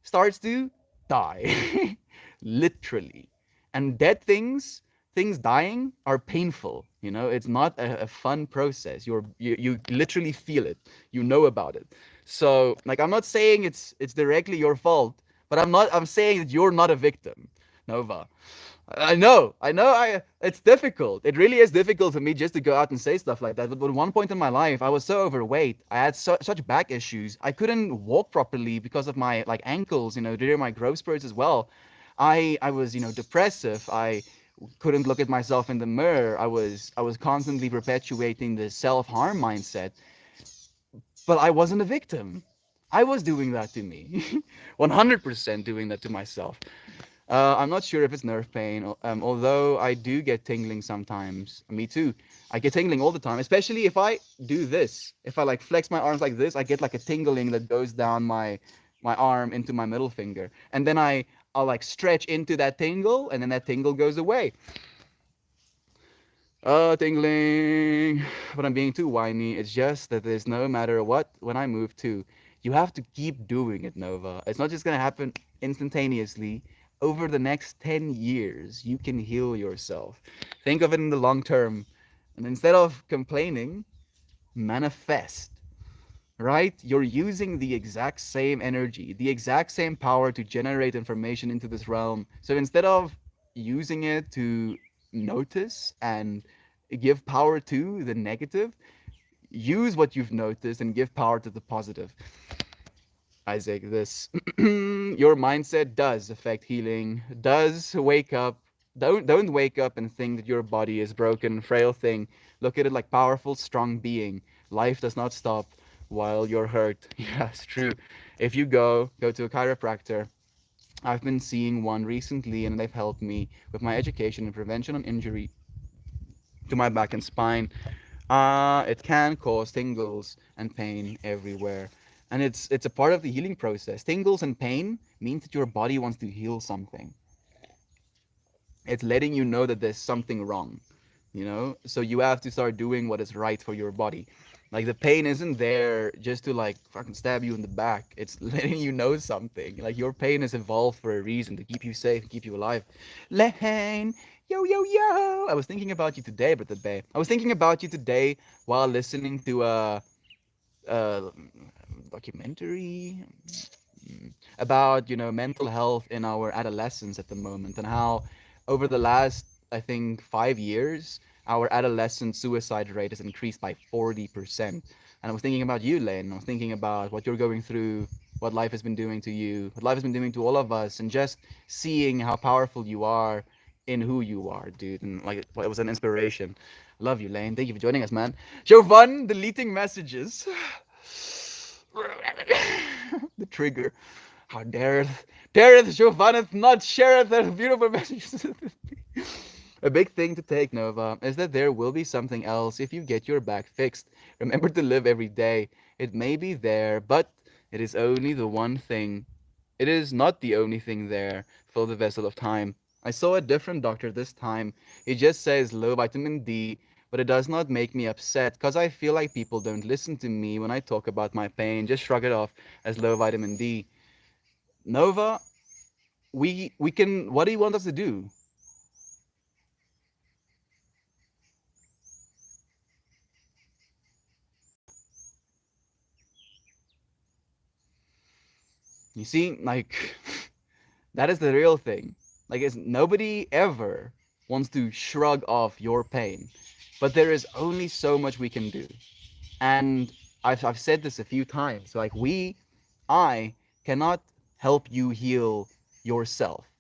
starts to die. Literally. And dead things dying are painful. It's not a fun process. You literally feel it. You know about it. So, like, I'm not saying it's directly your fault, but I'm saying that you're not a victim, Nova. I know, it's difficult. It really is difficult for me just to go out and say stuff like that. But at one point in my life, I was so overweight. I had such back issues. I couldn't walk properly because of my like ankles, during my growth spurts as well. I was, depressive. I couldn't look at myself in the mirror. I was constantly perpetuating the self-harm mindset. But I wasn't a victim. I was doing that to me. 100% doing that to myself. I'm not sure if it's nerve pain, although I do get tingling sometimes. Me too. I get tingling all the time, especially if I do this. If I like flex my arms like this, I get like a tingling that goes down my arm into my middle finger, and then I'll like stretch into that tingle, and then that tingle goes away. Tingling. But I'm being too whiny. It's just that there's no matter what when I move to. You have to keep doing it, Nova. It's not just gonna happen instantaneously. Over the next 10 years, you can heal yourself. Think of it in the long term. And instead of complaining, manifest, right? You're using the exact same energy, the exact same power to generate information into this realm. So instead of using it to notice and give power to the negative, use what you've noticed and give power to the positive. Isaac, this your mindset does affect healing. Does wake up. Don't wake up and think that your body is broken, frail thing. Look at it like powerful, strong being. Life does not stop while you're hurt. Yes, true. If you go to a chiropractor. I've been seeing one recently, and they've helped me with my education and prevention on injury to my back and spine. It can cause tingles and pain everywhere. And it's a part of the healing process. Tingles and pain means that your body wants to heal something. It's letting you know that there's something wrong, you know? So you have to start doing what is right for your body. Like the pain isn't there just to like fucking stab you in the back. It's letting you know something. Like your pain is evolved for a reason to keep you safe, keep you alive. Lane, yo yo yo. I was thinking about you today, Brother Bay. I was thinking about you today while listening to a documentary about mental health in our adolescence at the moment and how over the last I think 5 years our adolescent suicide rate has increased by 40%. And I was thinking about you, Lane. I was thinking about what you're going through, what life has been doing to you, what life has been doing to all of us, and just seeing how powerful you are in who you are, dude. And like it was an inspiration. Love you, Lane. Thank you for joining us, man. Jovan deleting messages. The trigger. How dareth Giovaneth not shareth their beautiful messages? A big thing to take, Nova, is that there will be something else if you get your back fixed. Remember to live every day. It may be there, but it is only the one thing. It is not the only thing there. Fill the vessel of time. I saw a different doctor this time. He just says low vitamin D, but it does not make me upset because I feel like people don't listen to me when I talk about my pain. Just shrug it off as low vitamin D. Nova, we can. What do you want us to do? You see, like that is the real thing. Like, it's nobody ever wants to shrug off your pain, but there is only so much we can do. And I've said this a few times. Like I cannot help you heal yourself.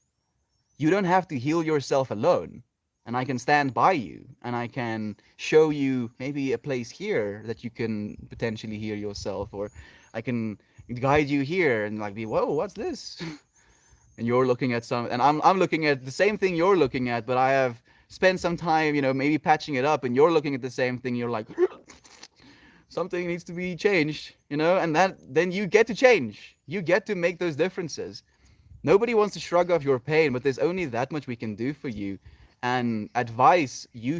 You don't have to heal yourself alone. And I can stand by you and I can show you maybe a place here that you can potentially heal yourself, or I can guide you here and like be, whoa, what's this? And you're looking at some, and I'm looking at the same thing you're looking at, but I have spent some time, maybe patching it up, and you're looking at the same thing. You're like, something needs to be changed, and that then you get to change. You get to make those differences. Nobody wants to shrug off your pain, but there's only that much we can do for you. And advice, you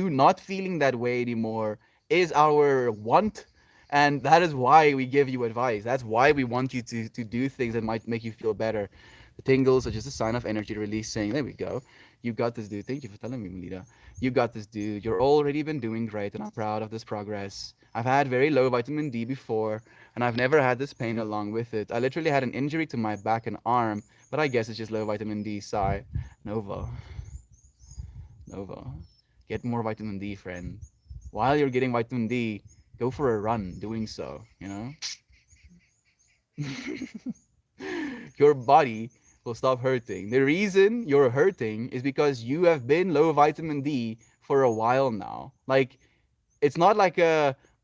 not feeling that way anymore is our want. And that is why we give you advice. That's why we want you to do things that might make you feel better. The tingles are just a sign of energy releasing. There we go. You got this, dude. Thank you for telling me, Melita. You got this, dude. You're already been doing great, and I'm proud of this progress. I've had very low vitamin D before, and I've never had this pain along with it. I literally had an injury to my back and arm, but I guess it's just low vitamin D. Sigh. Nova. Nova. Get more vitamin D, friend. While you're getting vitamin D, go for a run doing so, Your body will stop hurting. The reason you're hurting is because you have been low vitamin D for a while now. Like, it's not like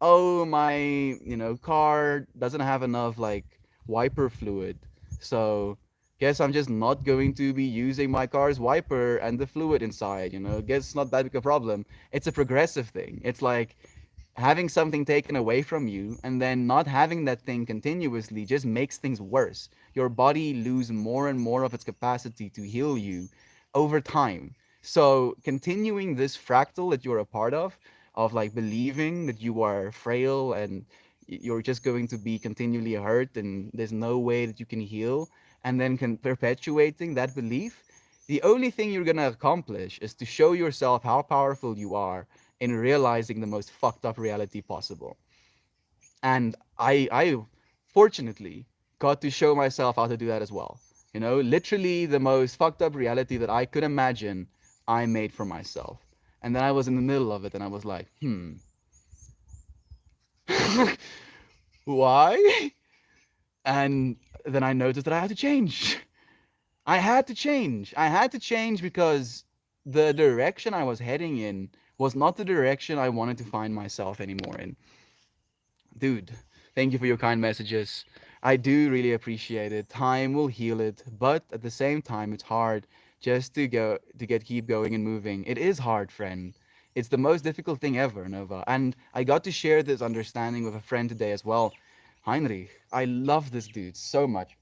oh, my, car doesn't have enough like wiper fluid. So guess I'm just not going to be using my car's wiper and the fluid inside, Guess it's not that big a problem. It's a progressive thing. It's like having something taken away from you and then not having that thing continuously just makes things worse. Your body lose more and more of its capacity to heal you over time. So continuing this fractal that you're a part of like believing that you are frail and you're just going to be continually hurt and there's no way that you can heal, and then perpetuating that belief, the only thing you're going to accomplish is to show yourself how powerful you are in realizing the most fucked up reality possible. And I fortunately got to show myself how to do that as well. Literally the most fucked up reality that I could imagine, I made for myself. And then I was in the middle of it and I was like, why? And then I noticed that I had to change. I had to change. I had to change because the direction I was heading in was not the direction I wanted to find myself anymore in. Dude, thank you for your kind messages. I do really appreciate it. Time will heal it, but at the same time, it's hard just to keep going and moving. It is hard, friend. It's the most difficult thing ever, Nova. And I got to share this understanding with a friend today as well. Heinrich, I love this dude so much.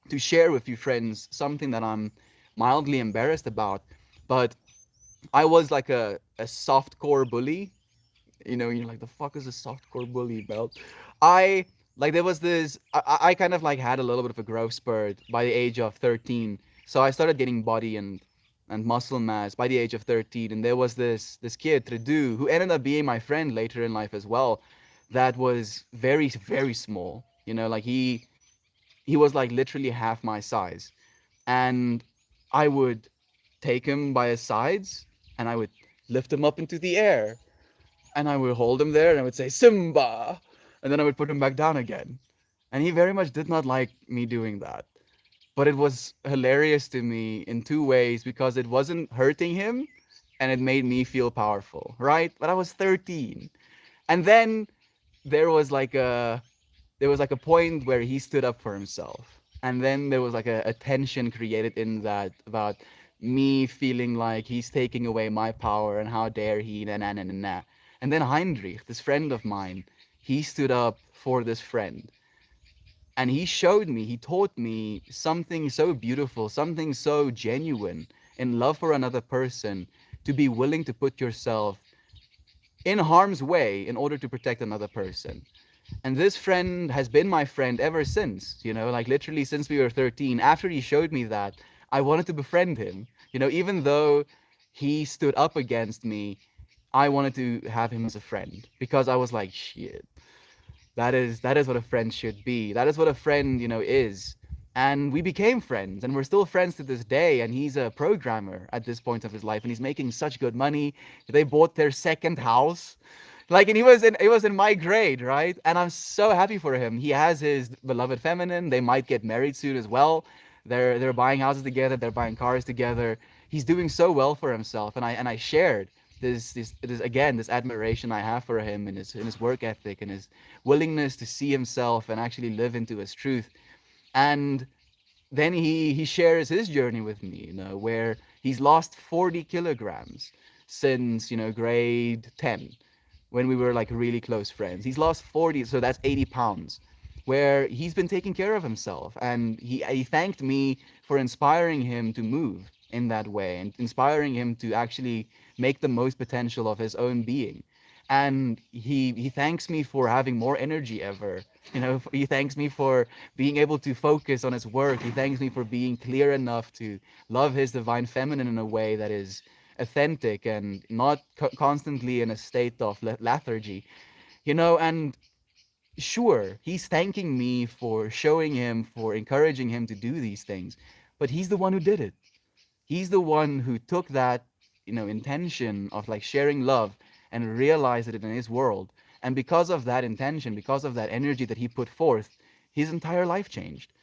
To share with you friends something that I'm mildly embarrassed about, but I was like a soft core bully. You know, you're like, the fuck is a soft core bully, belt? I like there was this. I kind of like had a little bit of a growth spurt by the age of 13. So I started getting body and muscle mass by the age of 13. And there was this kid Tredu who ended up being my friend later in life as well. That was very small. You know, like he was like literally half my size, and I would take him by his sides and I would lift him up into the air and I would hold him there and I would say Simba, and then I would put him back down again. And he very much did not like me doing that. But it was hilarious to me in two ways because it wasn't hurting him and it made me feel powerful, right? But I was 13. And then there was like a there was like a point where he stood up for himself. And then there was like a tension created in that about me feeling like he's taking away my power and how dare he, na. And then Heinrich, this friend of mine, he stood up for this friend. And he showed me, he taught me something so beautiful, something so genuine in love for another person, to be willing to put yourself in harm's way in order to protect another person. And this friend has been my friend ever since, you know, like literally since we were 13. After he showed me that, I wanted to befriend him. You know, even though he stood up against me, I wanted to have him as a friend because I was like, shit, that is what a friend should be. That is what a friend, you know, is. And we became friends, and we're still friends to this day. And he's a programmer at this point of his life, and he's making such good money. They bought their second house, like, and he was in my grade, right? And I'm so happy for him. He has his beloved feminine. They might get married soon as well. They're buying houses together. They're buying cars together. He's doing so well for himself, and I shared this again, this admiration I have for him and his work ethic and his willingness to see himself and actually live into his truth. And then he shares his journey with me, you know, where he's lost 40 kilograms since, you know, grade 10, when we were like really close friends. He's lost 40, so that's 80 pounds, where he's been taking care of himself. And he thanked me for inspiring him to move in that way and inspiring him to actually make the most potential of his own being. And he thanks me for having more energy ever. You know, he thanks me for being able to focus on his work. He thanks me for being clear enough to love his divine feminine in a way that is authentic and not constantly in a state of lethargy. You know, and sure, he's thanking me for showing him, for encouraging him to do these things, but he's the one who did it. He's the one who took that, you know, intention of like sharing love and realized it in his world. And because of that intention, because of that energy that he put forth, his entire life changed.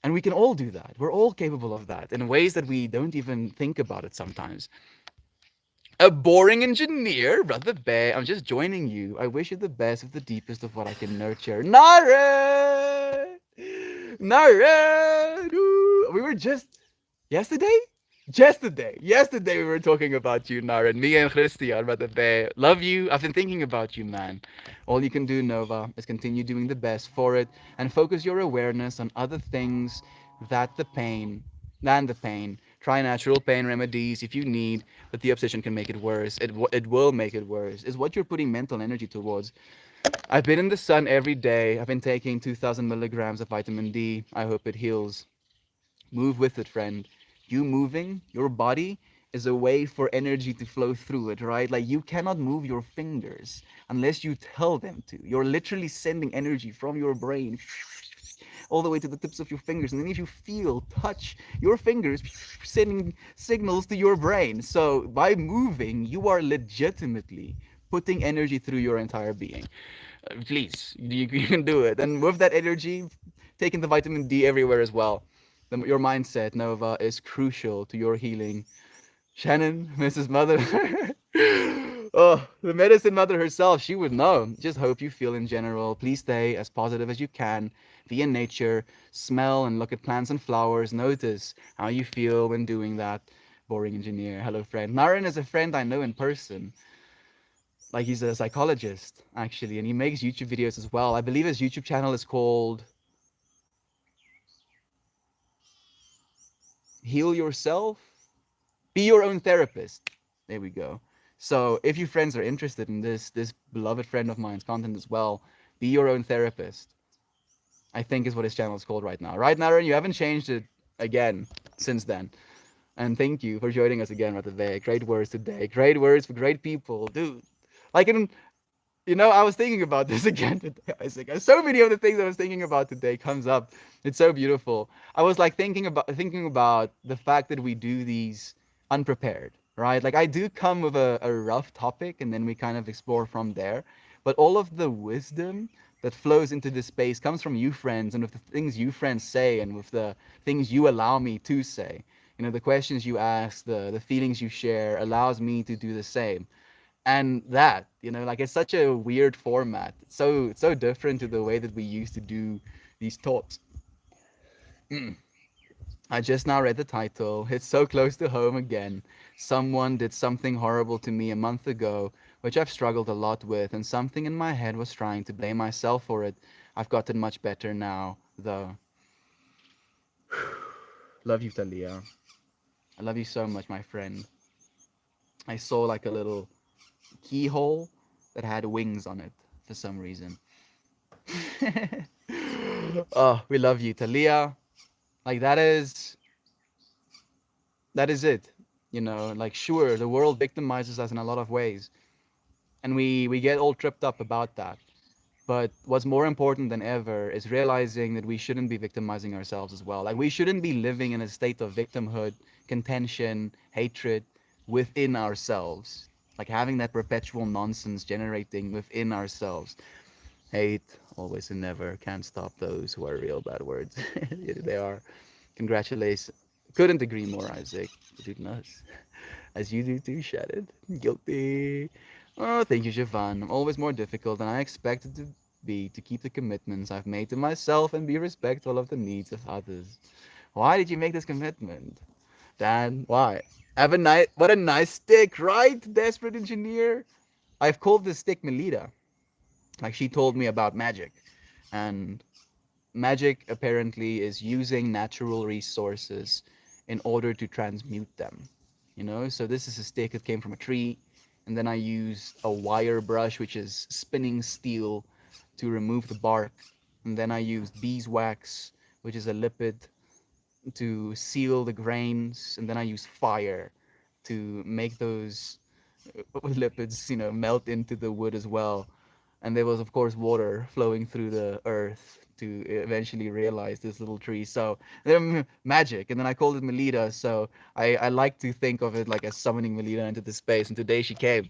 And we can all do that. We're all capable of that in ways that we don't even think about it sometimes. A boring engineer, Brother Bear. I'm just joining you. I wish you the best of the deepest of what I can nurture. Naren! Naren! We were just yesterday? Yesterday we were talking about you, Naren. Me and Christian, Brother Bear. Love you. I've been thinking about you, man. All you can do, Nova, is continue doing the best for it and focus your awareness on other things that the pain, than the pain. Try natural pain remedies if you need, but the obsession can make it worse. It will make it worse. Is what you're putting mental energy towards. I've been in the sun every day. I've been taking 2,000 milligrams of vitamin D. I hope it heals. Move with it, friend. You moving, your body is a way for energy to flow through it, right? Like you cannot move your fingers unless you tell them to. You're literally sending energy from your brain all the way to the tips of your fingers. And then if you feel, touch your fingers, sending signals to your brain. So by moving, you are legitimately putting energy through your entire being. Please, you can do it. And with that energy, taking the vitamin D everywhere as well. Your mindset, Nova, is crucial to your healing. Shannon, Mrs. Mother. Oh, the medicine mother herself, she would know. Just hope you feel in general. Please stay as positive as you can. Be in nature, smell and look at plants and flowers. Notice how you feel when doing that. boring engineer. Hello, friend. Naren is a friend I know in person. Like he's a psychologist actually, and he makes YouTube videos as well. I believe his YouTube channel is called Heal Yourself. Be your own therapist. There we go. So if you friends are interested in this beloved friend of mine's content as well, be your own therapist. I think is what his channel is called right now. Right, Naren? You haven't changed it again since then. And thank you for joining us again, Ratave. Great words today. Great words for great people, dude. Like in I was thinking about this again today, Isaac. So many of the things I was thinking about today comes up. It's so beautiful. I was like thinking about the fact that we do these unprepared, right? Like I do come with a rough topic and then we kind of explore from there. But all of the wisdom that flows into this space comes from you friends and with the things you friends say and with the things you allow me to say. The questions you ask, the feelings you share allows me to do the same. And that, like it's such a weird format. It's so different to the way that we used to do these talks. I just now read the title. It's so close to home again. Someone did something horrible to me a month ago, which I've struggled a lot with, and something in my head was trying to blame myself for it. I've gotten much better now, though. Love you, Talia. I love you so much, my friend. I saw like a little keyhole that had wings on it for some reason. Oh, we love you, Talia. Like that is it. Like sure, the world victimizes us in a lot of ways, and we get all tripped up about that. But what's more important than ever is realizing that we shouldn't be victimizing ourselves as well. Like we shouldn't be living in a state of victimhood, contention, hatred within ourselves. Like having that perpetual nonsense generating within ourselves. Hate, always and never, can't stop those who are real bad words. They are. Congratulations. Couldn't agree more, Isaac. You do nuts. As you do too, Shattered. Guilty. Oh, thank you, Siobhan. I'm always more difficult than I expected to be to keep the commitments I've made to myself and be respectful of the needs of others. Why did you make this commitment? Dan, why? What a nice stick, right? Desperate engineer. I've called this stick Melita. Like she told me about magic. And magic apparently is using natural resources in order to transmute them. So this is a stick that came from a tree, and then I used a wire brush, which is spinning steel, to remove the bark, and then I used beeswax, which is a lipid, to seal the grains, and then I used fire to make those lipids, melt into the wood as well. And there was, of course, water flowing through the earth to eventually realize this little tree. So then magic, and then I called it Melita. So I like to think of it like as summoning Melita into the space. And today she came.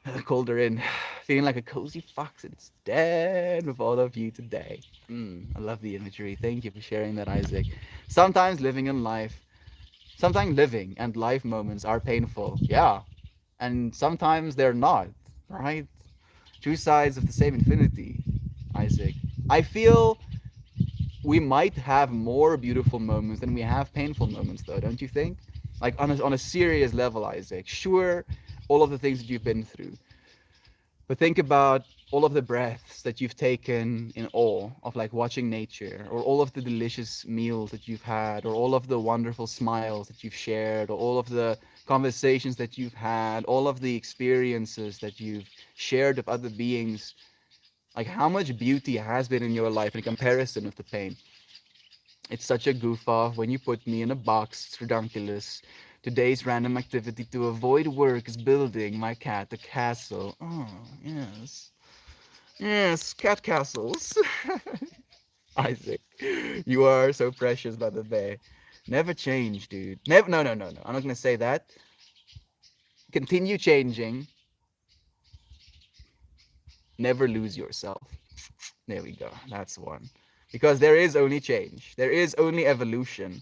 I called her in, feeling like a cozy fox instead with all of you today. I love the imagery. Thank you for sharing that, Isaac. Sometimes living and life moments are painful. Yeah, and sometimes they're not, right? Two sides of the same infinity, Isaac. I feel we might have more beautiful moments than we have painful moments, though, don't you think? Like on a serious level, Isaac. Sure, all of the things that you've been through, but think about all of the breaths that you've taken in awe of like watching nature, or all of the delicious meals that you've had, or all of the wonderful smiles that you've shared, or all of the conversations that you've had, all of the experiences that you've shared with other beings. Like how much beauty has been in your life in comparison with the pain. It's such a goof off when you put me in a box. It's redunculous. Today's random activity to avoid work is building my cat a castle. Oh, yes. Yes, cat castles. Isaac, you are so precious, by the way. Never change, dude. Never. No, no, no, no. I'm not gonna say that. Continue changing. Never lose yourself. There we go. That's one. Because there is only change. There is only evolution.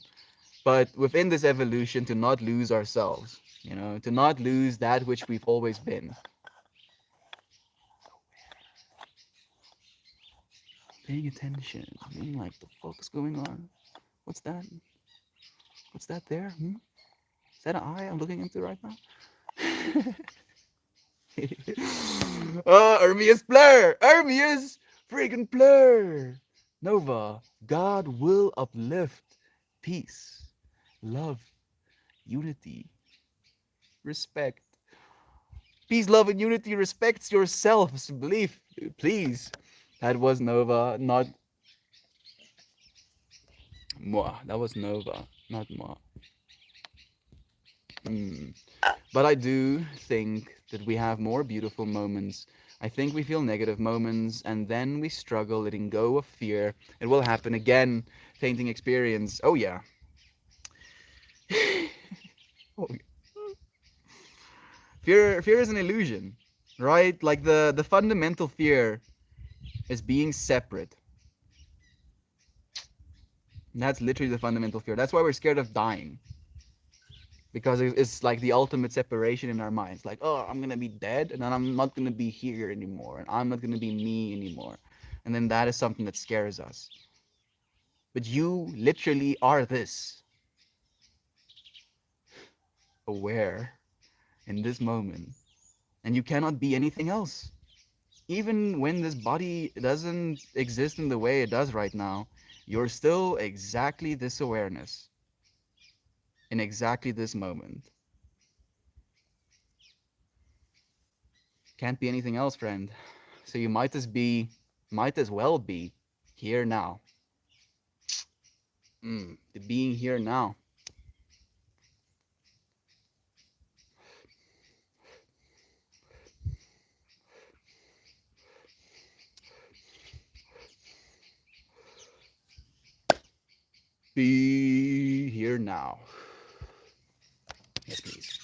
But within this evolution, to not lose ourselves. To not lose that which we've always been. Paying attention. Being like, the fuck is going on? What's that? What's that there? Is that an eye I'm looking into right now? Ermias Blur! Ermias freaking Blur! Nova, God will uplift peace, love, unity, respect. Peace, love, and unity respects yourselves. Belief, please. That was Nova, not moi. That was Nova, not moi. Mm. But I do think that we have more beautiful moments. I think we feel negative moments and then we struggle letting go of fear. It will happen again. Fainting experience. Oh, yeah. Oh, yeah. Fear is an illusion, right? Like the fundamental fear is being separate. And that's literally the fundamental fear. That's why we're scared of dying. Because it's like the ultimate separation in our minds. Like, oh, I'm gonna be dead, and then I'm not gonna be here anymore, and I'm not gonna be me anymore, and then that is something that scares us. But you literally are this, aware in this moment, and you cannot be anything else. Even when this body doesn't exist in the way it does right now, you're still exactly this awareness in exactly this moment. Can't be anything else, friend. So you might as well be here now. The being here now. Be here now. Yes, please.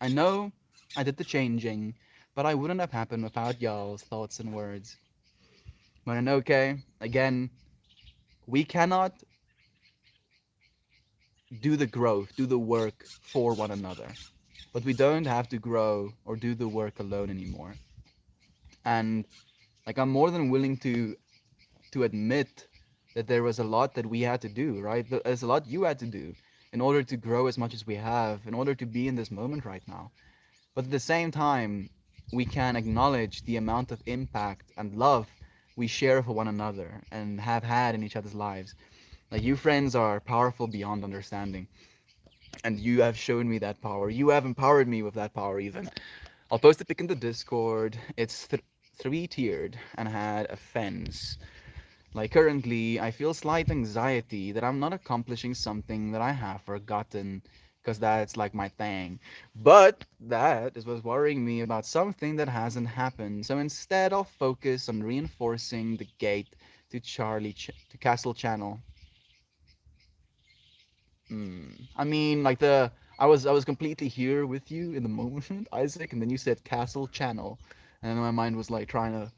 I know I did the changing, but I wouldn't have happened without y'all's thoughts and words. But I know, okay, again, we cannot do the growth, do the work for one another. But we don't have to grow or do the work alone anymore. And like I'm more than willing to admit that there was a lot that we had to do, right? There's a lot you had to do in order to grow as much as we have, in order to be in this moment right now. But at the same time, we can acknowledge the amount of impact and love we share for one another and have had in each other's lives. Like you friends are powerful beyond understanding. And you have shown me that power. You have empowered me with that power even. I'll post a pic in the Discord. It's three-tiered and had a fence. Like currently, I feel slight anxiety that I'm not accomplishing something that I have forgotten, because that's like my thing. But that is what's worrying me about something that hasn't happened. So instead, I'll focus on reinforcing the gate to to Castle Channel. I mean, like I was completely here with you in the moment, Isaac, and then you said Castle Channel, and my mind was like trying to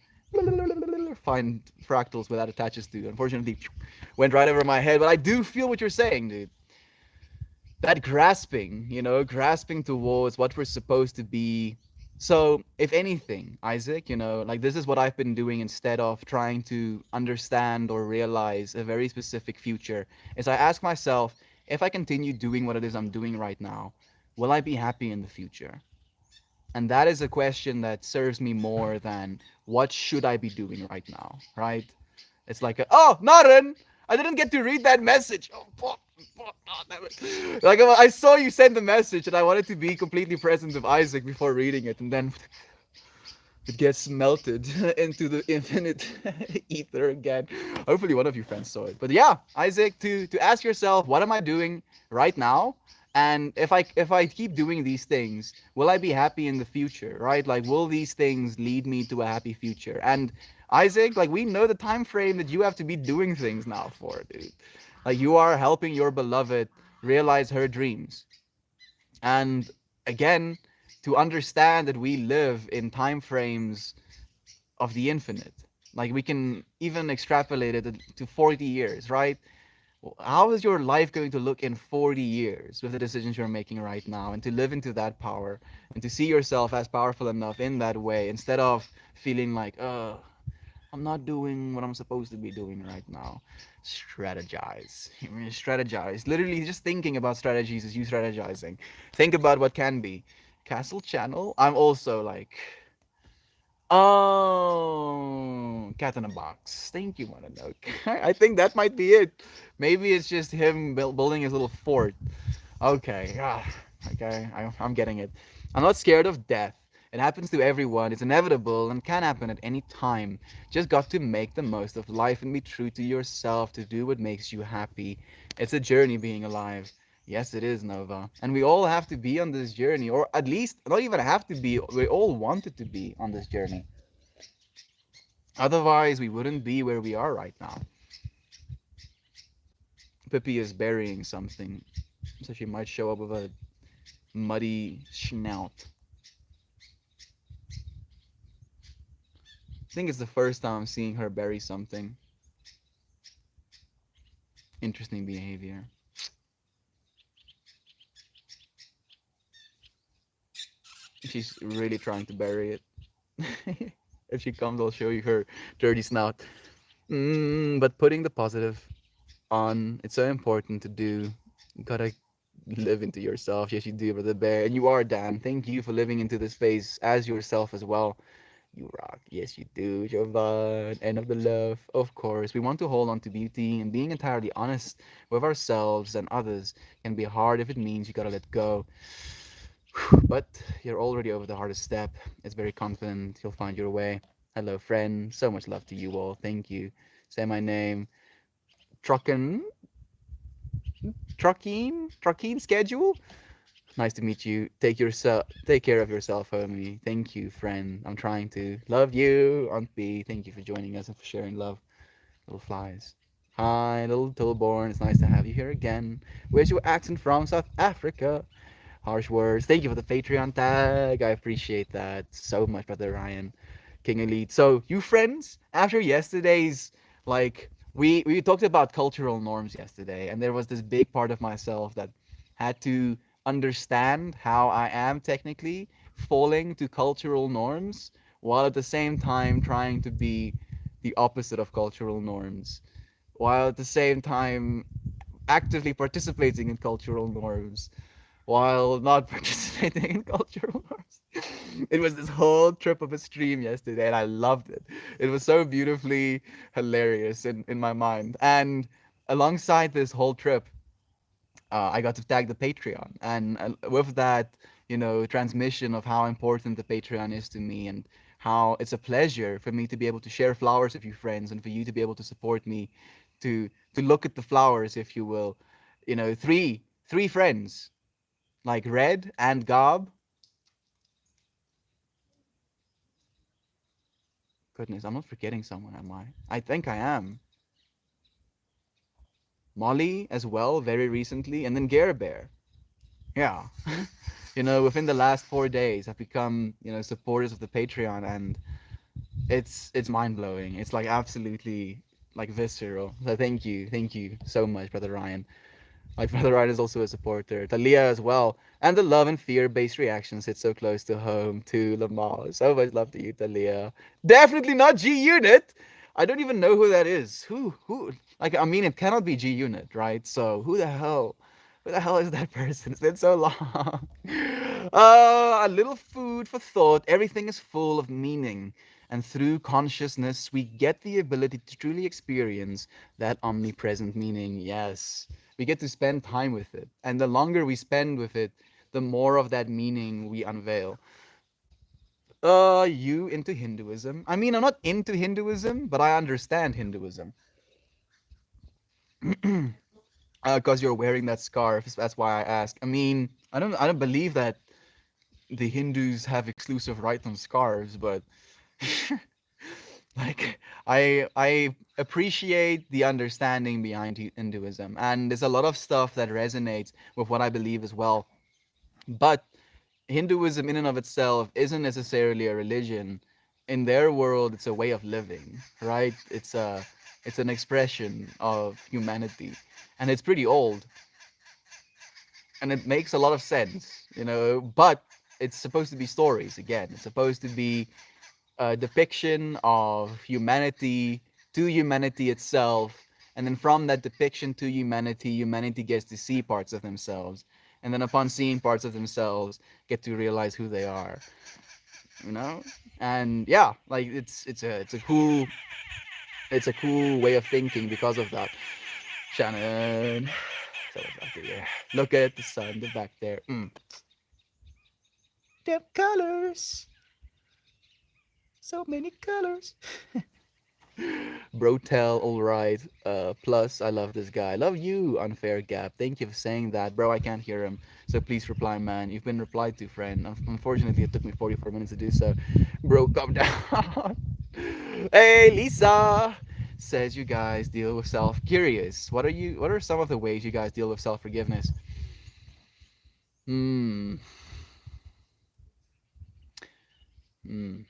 find fractals where that attaches to. Unfortunately, went right over my head. But I do feel what you're saying, dude. That grasping, grasping towards what we're supposed to be. So, if anything, Isaac, like this is what I've been doing instead of trying to understand or realize a very specific future, is I ask myself, if I continue doing what it is I'm doing right now, will I be happy in the future? And that is a question that serves me more than what should I be doing right now, right? It's like, oh, Naren, I didn't get to read that message. Oh, fuck, fuck, oh, damn it. Like, I saw you send the message and I wanted to be completely present with Isaac before reading it. And then it gets melted into the infinite ether again. Hopefully, one of you friends saw it. But yeah, Isaac, to ask yourself, what am I doing right now? And if I keep doing these things, will I be happy in the future? Right? Like, will these things lead me to a happy future? And Isaac, like we know the time frame that you have to be doing things now for, dude. Like you are helping your beloved realize her dreams. And again, to understand that we live in time frames of the infinite. Like we can even extrapolate it to 40 years, right? How is your life going to look in 40 years with the decisions you're making right now, and to live into that power and to see yourself as powerful enough in that way instead of feeling like, oh, I'm not doing what I'm supposed to be doing right now. Strategize. Strategize. Literally, just thinking about strategies is you strategizing. Think about what can be. Castle Channel. I'm also like, oh, cat in a box. Thank you, Mononoke. I think that might be it. Maybe it's just him building his little fort. Okay, okay, I'm getting it. I'm not scared of death. It happens to everyone. It's inevitable and can happen at any time. Just got to make the most of life and be true to yourself to do what makes you happy. It's a journey being alive. Yes, it is, Nova. And we all have to be on this journey, or at least not even have to be, we all wanted to be on this journey. Otherwise, we wouldn't be where we are right now. Pippi is burying something, so she might show up with a muddy snout. I think it's the first time I'm seeing her bury something. Interesting behavior. She's really trying to bury it. If she comes, I'll show you her dirty snout. But putting the positive on, it's so important to do. You gotta live into yourself. Yes, you do, Brother Bear. And you are, Dan. Thank you for living into the space as yourself as well. You rock. Yes, you do, Jovan. End of the love. Of course. We want to hold on to beauty, and being entirely honest with ourselves and others can be hard if it means you gotta let go. But you're already over the hardest step. It's very confident you'll find your way. Hello, friend. So much love to you all. Thank you. Say my name. Truckin. Truckin schedule. Nice to meet you. Take care of yourself, homie. Thank you, friend. I'm trying to love you, Aunt B. Thank you for joining us and for sharing love. Little flies. Hi, little Tilborn. It's nice to have you here again. Where's your accent from? South Africa. Harsh words. Thank you for the Patreon tag. I appreciate that so much, Brother Ryan. King Elite. So, you friends, after yesterday's, like, we talked about cultural norms yesterday, and there was this big part of myself that had to understand how I am technically falling to cultural norms while at the same time trying to be the opposite of cultural norms, while at the same time actively participating in cultural norms while not participating in cultural norms. It was this whole trip of a stream yesterday, and I loved it. It was so beautifully hilarious in my mind. And alongside this whole trip, I got to tag the Patreon, and with that, transmission of how important the Patreon is to me, and how it's a pleasure for me to be able to share flowers with you friends, and for you to be able to support me, to look at the flowers, if you will. Three friends like Red and Gob. Goodness, I'm not forgetting someone, am I? I think I am. Molly as well, very recently, and then Gare Bear. Yeah. Within the last 4 days, I've become, supporters of the Patreon, and it's mind blowing. It's like absolutely like visceral. So thank you so much, Brother Ryan. My brother Ryan is also a supporter. Talia as well. And the love and fear based reactions hit so close to home to Lamar. So much love to you, Talia. Definitely not G Unit. I don't even know who that is. Who? Like, I mean, it cannot be G Unit, right? So who the hell? Who the hell is that person? It's been so long. A little food for thought. Everything is full of meaning. And through consciousness, we get the ability to truly experience that omnipresent meaning. Yes, we get to spend time with it. And the longer we spend with it, the more of that meaning we unveil. You into Hinduism? I mean, I'm not into Hinduism, but I understand Hinduism. Because you're wearing that scarf. That's why I ask. I mean, I don't believe that the Hindus have exclusive right on scarves, but like I appreciate the understanding behind Hinduism, and there's a lot of stuff that resonates with what I believe as well. But Hinduism in and of itself isn't necessarily a religion. In their world, it's a way of living, right? It's an expression of humanity, and it's pretty old, and it makes a lot of sense. But it's supposed to be stories again. It's supposed to be a depiction of humanity to humanity itself, and then from that depiction to humanity, humanity gets to see parts of themselves, and then upon seeing parts of themselves, get to realize who they are, you know. And yeah, like it's a cool way of thinking because of that. Shannon, so back there. Look at the sun, the back there. Them colors, so many colors. Brotel, all right. Plus, I love this guy. Love you, Unfair Gap. Thank you for saying that, bro. I can't hear him, so please reply, man. You've been replied to, friend. Unfortunately, it took me 44 minutes to do so. Bro, calm down. Hey, Lisa says you guys deal with self. Curious. What are some of the ways you guys deal with self forgiveness? Hmm. Hmm.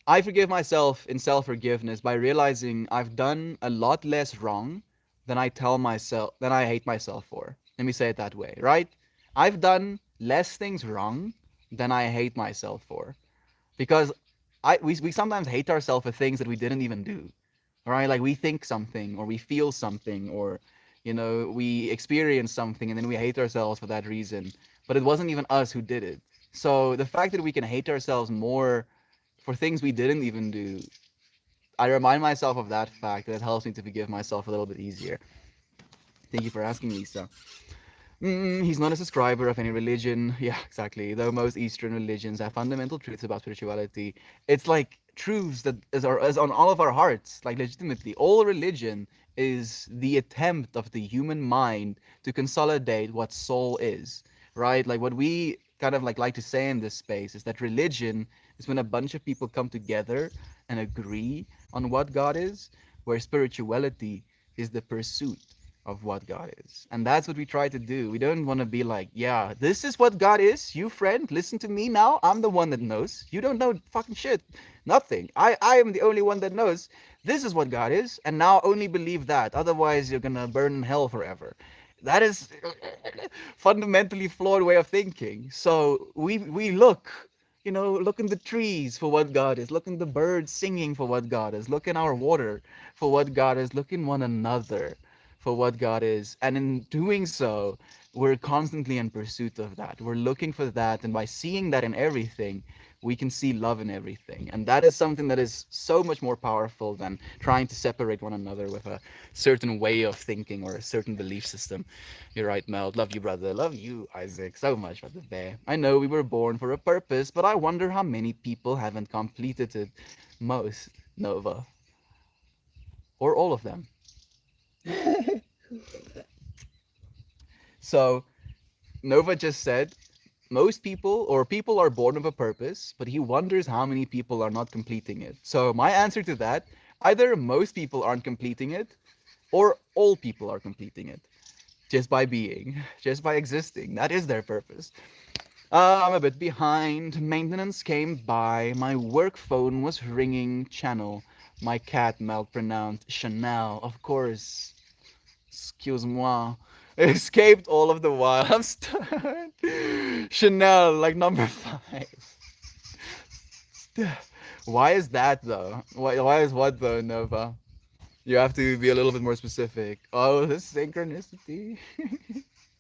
I forgive myself in self forgiveness by realizing I've done a lot less wrong than I hate myself for. Let me say it that way, right? I've done less things wrong than I hate myself for. Because we sometimes hate ourselves for things that we didn't even do. Right? Like we think something or we feel something or we experience something and then we hate ourselves for that reason. But it wasn't even us who did it. So the fact that we can hate ourselves more for things we didn't even do, I remind myself of that fact, and it helps me to forgive myself a little bit easier. Thank you for asking, Lisa. He's not a subscriber of any religion. Yeah, exactly. Though most Eastern religions have fundamental truths about spirituality, it's like truths that is on all of our hearts. Like legitimately, all religion is the attempt of the human mind to consolidate what soul is, right? Like what we kind of like to say in this space is that religion is when a bunch of people come together and agree on what God is, where spirituality is the pursuit of what God is. And that's what we try to do. We don't want to be like, yeah, this is what God is. You friend, listen to me now. I'm the one that knows. You don't know fucking shit. Nothing. I am the only one that knows. This is what God is, and now only believe that. Otherwise you're gonna burn in hell forever. That is fundamentally flawed way of thinking. So we look in the trees for what God is. Look in the birds singing for what God is. Look in our water for what God is. Look in one another for what God is. And in doing so, we're constantly in pursuit of that. We're looking for that. And by seeing that in everything, we can see love in everything. And that is something that is so much more powerful than trying to separate one another with a certain way of thinking or a certain belief system. You're right, Mel. Love you, brother. Love you, Isaac, so much, brother Bear. I know we were born for a purpose, but I wonder how many people haven't completed it. Most, Nova. Or all of them. So, Nova just said most people or people are born with a purpose, but he wonders how many people are not completing it. So my answer to that, either most people aren't completing it or all people are completing it just by being, just by existing. That is their purpose. I'm a bit behind. Maintenance came by. My work phone was ringing. Channel. My cat malpronounced Chanel, of course. Excuse moi. Escaped all of the while. I'm stunned. Chanel, like number five. Why is that though? Why is what though, Nova? You have to be a little bit more specific. Oh, the synchronicity.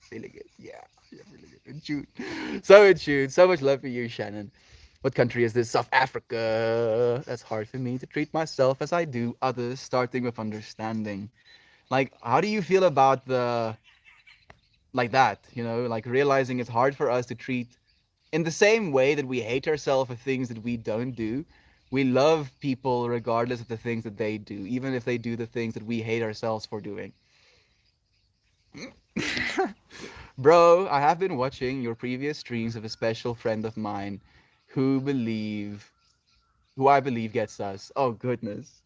Feeling it. Yeah. Yeah, feeling it. In June. So in June. So much love for you, Shannon. What country is this? South Africa. That's hard for me to treat myself as I do others, starting with understanding. Like, how do you feel about the like that, like realizing it's hard for us to treat in the same way that we hate ourselves for things that we don't do. We love people regardless of the things that they do, even if they do the things that we hate ourselves for doing. Bro, I have been watching your previous streams of a special friend of mine who believe who I believe gets us. Oh goodness.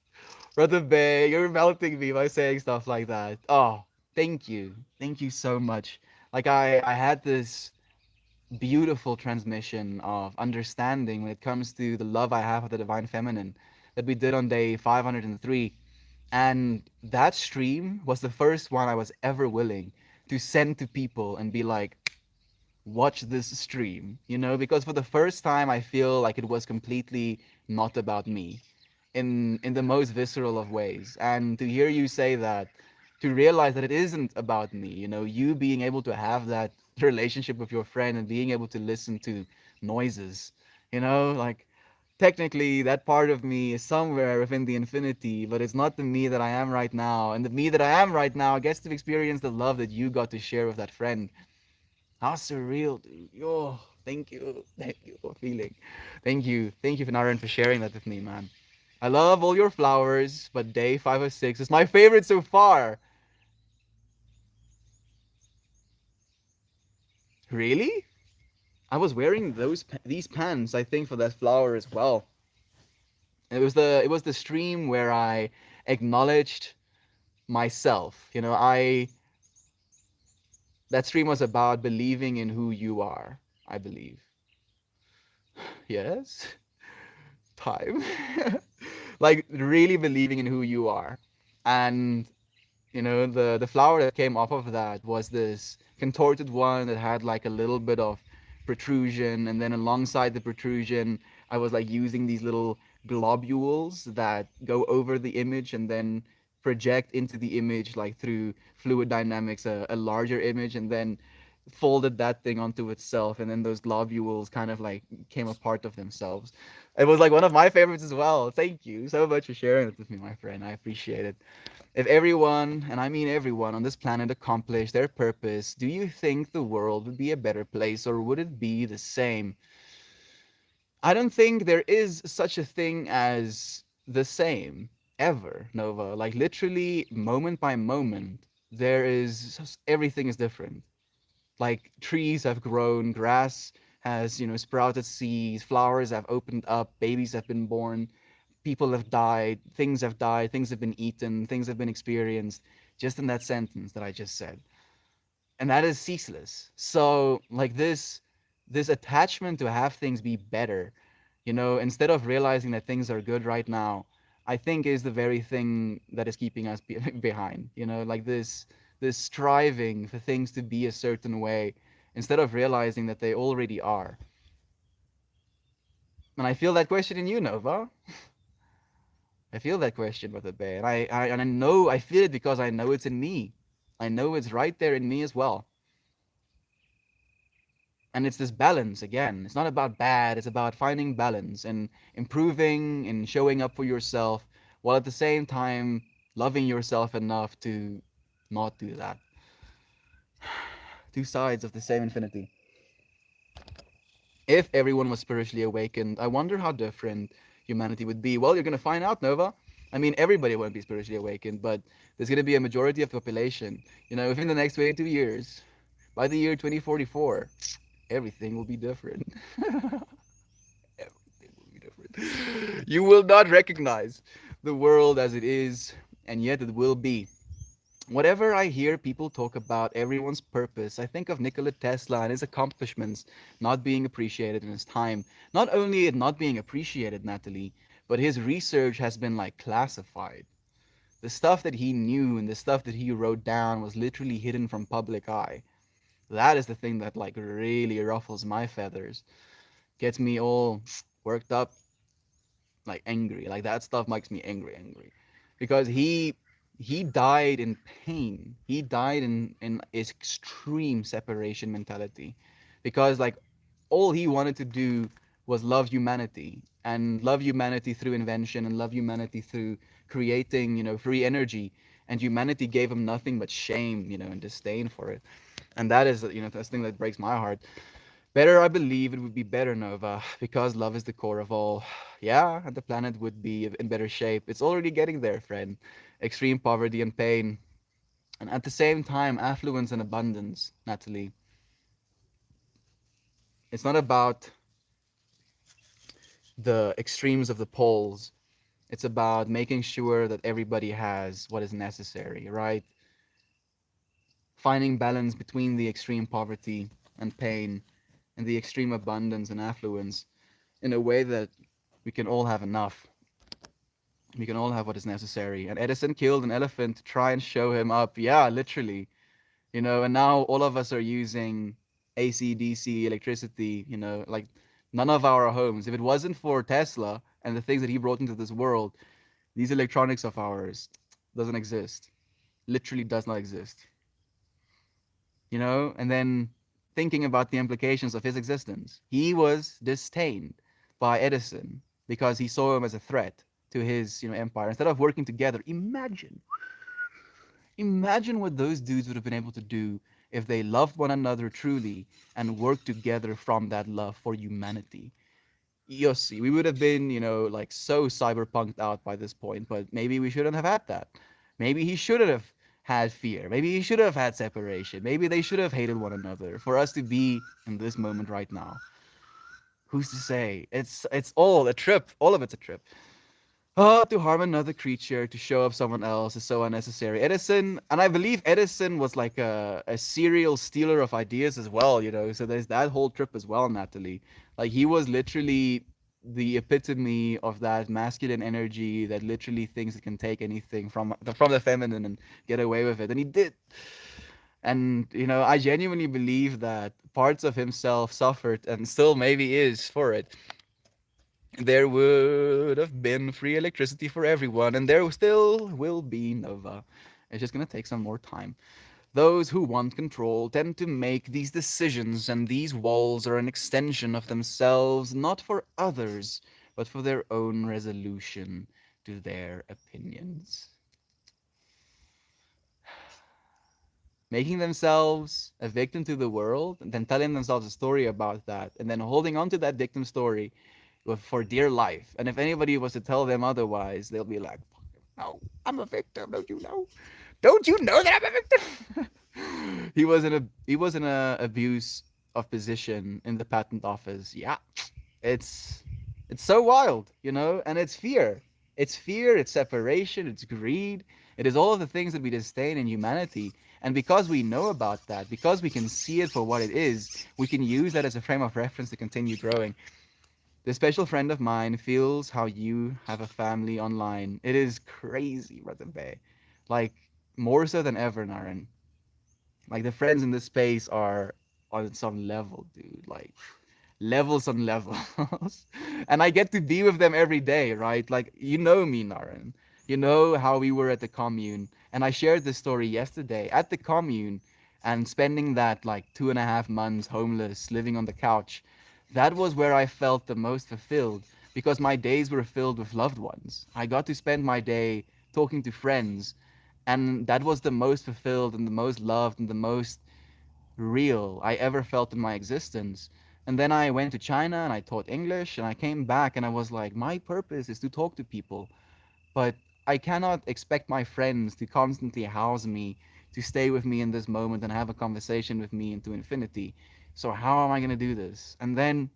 Brother Bay, you're melting me by saying stuff like that. Oh, thank you. Thank you so much. Like I had this beautiful transmission of understanding when it comes to the love I have of the divine feminine that we did on day 503. And that stream was the first one I was ever willing to send to people and be like, watch this stream, because for the first time I feel like it was completely not about me in the most visceral of ways. And to hear you say that, to realize that it isn't about me, you being able to have that relationship with your friend and being able to listen to noises, like technically that part of me is somewhere within the infinity, but it's not the me that I am right now. And the me that I am right now gets to experience the love that you got to share with that friend. How surreal, dude. Yo, thank you. Thank you for feeling. Thank you. Thank you, Naren, for sharing that with me, man. I love all your flowers, but day 506 is my favorite so far. Really? I was wearing these pants, I think, for that flower as well. It was the stream where I acknowledged myself. I that stream was about believing in who you are, I believe. Yes. Time. Like really believing in who you are. And the flower that came off of that was this contorted one that had like a little bit of protrusion, and then alongside the protrusion I was like using these little globules that go over the image and then project into the image like through fluid dynamics a larger image, and then folded that thing onto itself, and then those globules kind of like came apart of themselves. It was like one of my favorites as well. Thank you so much for sharing it with me, my friend. I appreciate it. If everyone, and I mean everyone on this planet, accomplished their purpose, do you think the world would be a better place, or would it be the same? I don't think there is such a thing as the same ever, Nova. Like literally moment by moment, everything is different. Like trees have grown, grass has, sprouted seeds, flowers have opened up, babies have been born, people have died, things have been eaten, things have been experienced, just in that sentence that I just said. And that is ceaseless. So like this attachment to have things be better, instead of realizing that things are good right now, I think is the very thing that is keeping us behind. Like this striving for things to be a certain way instead of realizing that they already are. And I feel that question in you, Nova. I feel that question with the bear, and I know I feel it because I know it's in me. I know it's right there in me as well. And it's this balance again. It's not about bad. It's about finding balance and improving and showing up for yourself, while at the same time loving yourself enough to not do that. Two sides of the same infinity. If everyone was spiritually awakened, I wonder how different humanity would be. Well, you're going to find out, Nova. I mean, everybody won't be spiritually awakened, but there's going to be a majority of the population. Within the next 22 years, by the year 2044, everything will be different. Everything will be different. You will not recognize the world as it is, and yet it will be. Whatever I hear people talk about everyone's purpose, I think of Nikola Tesla and his accomplishments not being appreciated in his time. Not only it not being appreciated, Natalie, but his research has been like classified. The stuff that he knew and the stuff that he wrote down was literally hidden from public eye. That is the thing that like really ruffles my feathers, gets me all worked up, like angry. Like that stuff makes me angry, because he died in pain. He died in extreme separation mentality, because like all he wanted to do was love humanity, and love humanity through invention, and love humanity through creating, free energy. And humanity gave him nothing but shame, and disdain for it. And that is, that's the thing that breaks my heart. Better, I believe it would be better, Nova, because love is the core of all. Yeah, and the planet would be in better shape. It's already getting there, friend. Extreme poverty and pain, and at the same time, affluence and abundance, Natalie. It's not about the extremes of the poles. It's about making sure that everybody has what is necessary, right? Finding balance between the extreme poverty and pain and the extreme abundance and affluence in a way that we can all have enough. We can all have what is necessary. And Edison killed an elephant to try and show him up. Yeah, literally. And now all of us are using AC, DC, electricity, like none of our homes. If it wasn't for Tesla and the things that he brought into this world, these electronics of ours doesn't exist. Literally does not exist. And then thinking about the implications of his existence. He was disdained by Edison because he saw him as a threat to his, empire. Instead of working together, imagine what those dudes would have been able to do if they loved one another truly and worked together from that love for humanity. Yossi, we would have been, like so cyberpunked out by this point, but maybe we shouldn't have had that. Maybe he shouldn't have had fear. Maybe he should have had separation. Maybe they should have hated one another for us to be in this moment right now. Who's to say? It's all a trip. All of it's a trip. Oh, to harm another creature, to show up someone else is so unnecessary. Edison, and I believe Edison was like a serial stealer of ideas as well, So there's that whole trip as well, Natalie. Like he was literally the epitome of that masculine energy that literally thinks it can take anything from the feminine and get away with it. And he did. And I genuinely believe that parts of himself suffered and still maybe is for it. There would have been free electricity for everyone, and there still will be, Nova. It's just gonna take some more time. Those who want control tend to make these decisions, and these walls are an extension of themselves, not for others, but for their own resolution to their opinions. Making themselves a victim to the world, and then telling themselves a story about that, and then holding on to that victim story for dear life. And if anybody was to tell them otherwise, they'll be like, "No, I'm a victim. Don't you know? Don't you know that I'm a victim?" He was in a abuse of position in the patent office. Yeah, it's so wild, and it's fear. It's fear. It's separation. It's greed. It is all of the things that we disdain in humanity. And because we know about that, because we can see it for what it is, we can use that as a frame of reference to continue growing. This special friend of mine feels how you have a family online. It is crazy, Brother Bay. Like, more so than ever, Naren. Like, the friends in this space are on some level, dude. Like, levels on levels. And I get to be with them every day, right? Like, you know me, Naren. You know how we were at the commune. And I shared this story yesterday at the commune and spending that like 2.5 months homeless, living on the couch. That was where I felt the most fulfilled because my days were filled with loved ones. I got to spend my day talking to friends, and that was the most fulfilled and the most loved and the most real I ever felt in my existence. And then I went to China and I taught English and I came back and I was like, my purpose is to talk to people, but I cannot expect my friends to constantly house me, to stay with me in this moment and have a conversation with me into infinity. So how am I gonna do this? And then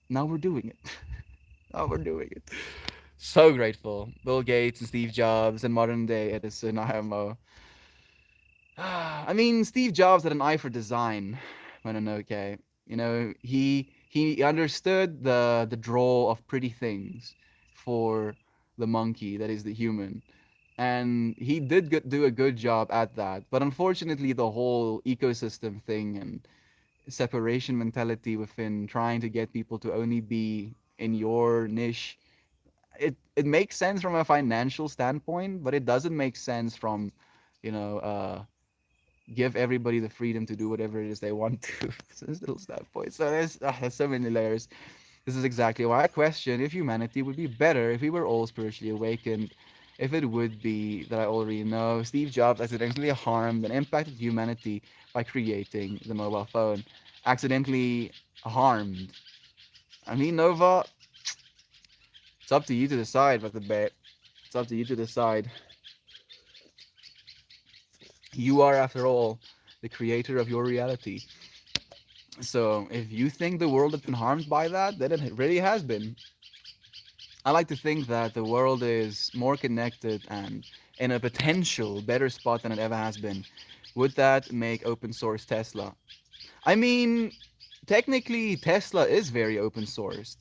now we're doing it. Now we're doing it. So grateful. Bill Gates and Steve Jobs and modern day Edison, IMO. I mean, Steve Jobs had an eye for design. Mononoke. He understood the draw of pretty things for the monkey that is the human, and he did do a good job at that. But unfortunately, the whole ecosystem thing and separation mentality within trying to get people to only be in your niche, it makes sense from a financial standpoint, but it doesn't make sense from, you know, give everybody the freedom to do whatever it is they want to. This little standpoint. So there's so many layers. This is exactly why I question if humanity would be better if we were all spiritually awakened. If it would be that I already know, Steve Jobs accidentally harmed and impacted humanity by creating the mobile phone. Accidentally harmed. I mean, Nova, it's up to you to decide, but the bet. It's up to you to decide. You are, after all, the creator of your reality. So if you think the world has been harmed by that, then it really has been. I like to think that the world is more connected and in a potential better spot than it ever has been. Would that make open source Tesla? I mean, technically, Tesla is very open sourced,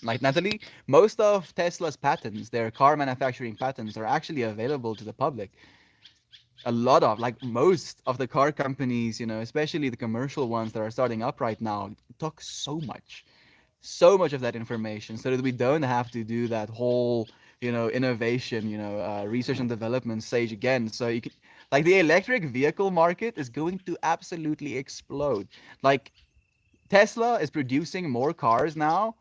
Like Natalie, most of Tesla's patents, their car manufacturing patents, are actually available to the public. a lot of, like most of the car companies, especially the commercial ones that are starting up right now, took so much of that information so that we don't have to do that whole, innovation, research and development stage again. So you could, like, the electric vehicle market is going to absolutely explode. Like, Tesla is producing more cars now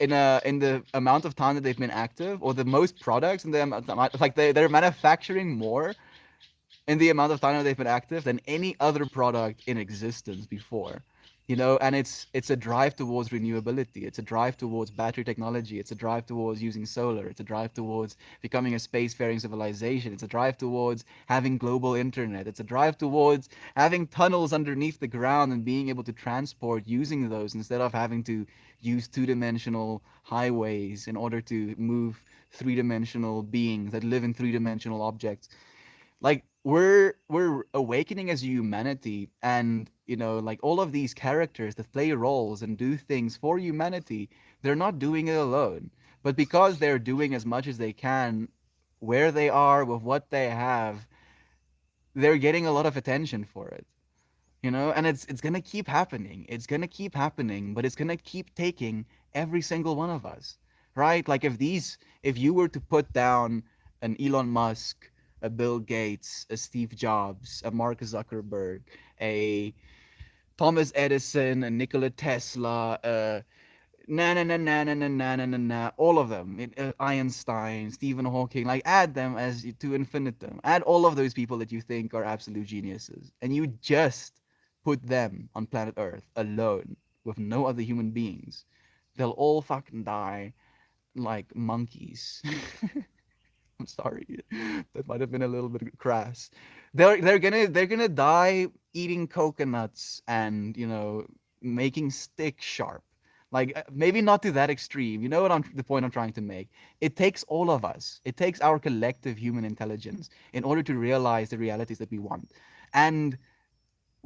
in the amount of time that they've been active, or the most products in the amount, like they're manufacturing more in the amount of time that they've been active than any other product in existence before. And it's a drive towards renewability. It's a drive towards battery technology. It's a drive towards using solar. It's a drive towards becoming a spacefaring civilization. It's a drive towards having global internet. It's a drive towards having tunnels underneath the ground and being able to transport using those instead of having to use two-dimensional highways in order to move three-dimensional beings that live in three-dimensional objects. Like, we're awakening as humanity, and like, all of these characters that play roles and do things for humanity, they're not doing it alone, but because they're doing as much as they can where they are with what they have, they're getting a lot of attention for it. And it's gonna keep happening. It's gonna keep happening, but it's gonna keep taking every single one of us, right? Like, if you were to put down an Elon Musk, a Bill Gates, a Steve Jobs, a Mark Zuckerberg, a Thomas Edison, a Nikola Tesla, na na na na na na na na na na, all of them, Einstein, Stephen Hawking, like, add them as to infinitum. Add all of those people that you think are absolute geniuses, and you just put them on planet Earth alone with no other human beings. They'll all fucking die like monkeys. I'm sorry, that might have been a little bit crass. They're gonna die eating coconuts and making sticks sharp. Like, maybe not to that extreme. You know what the point I'm trying to make. It takes all of us. It takes our collective human intelligence in order to realize the realities that we want. And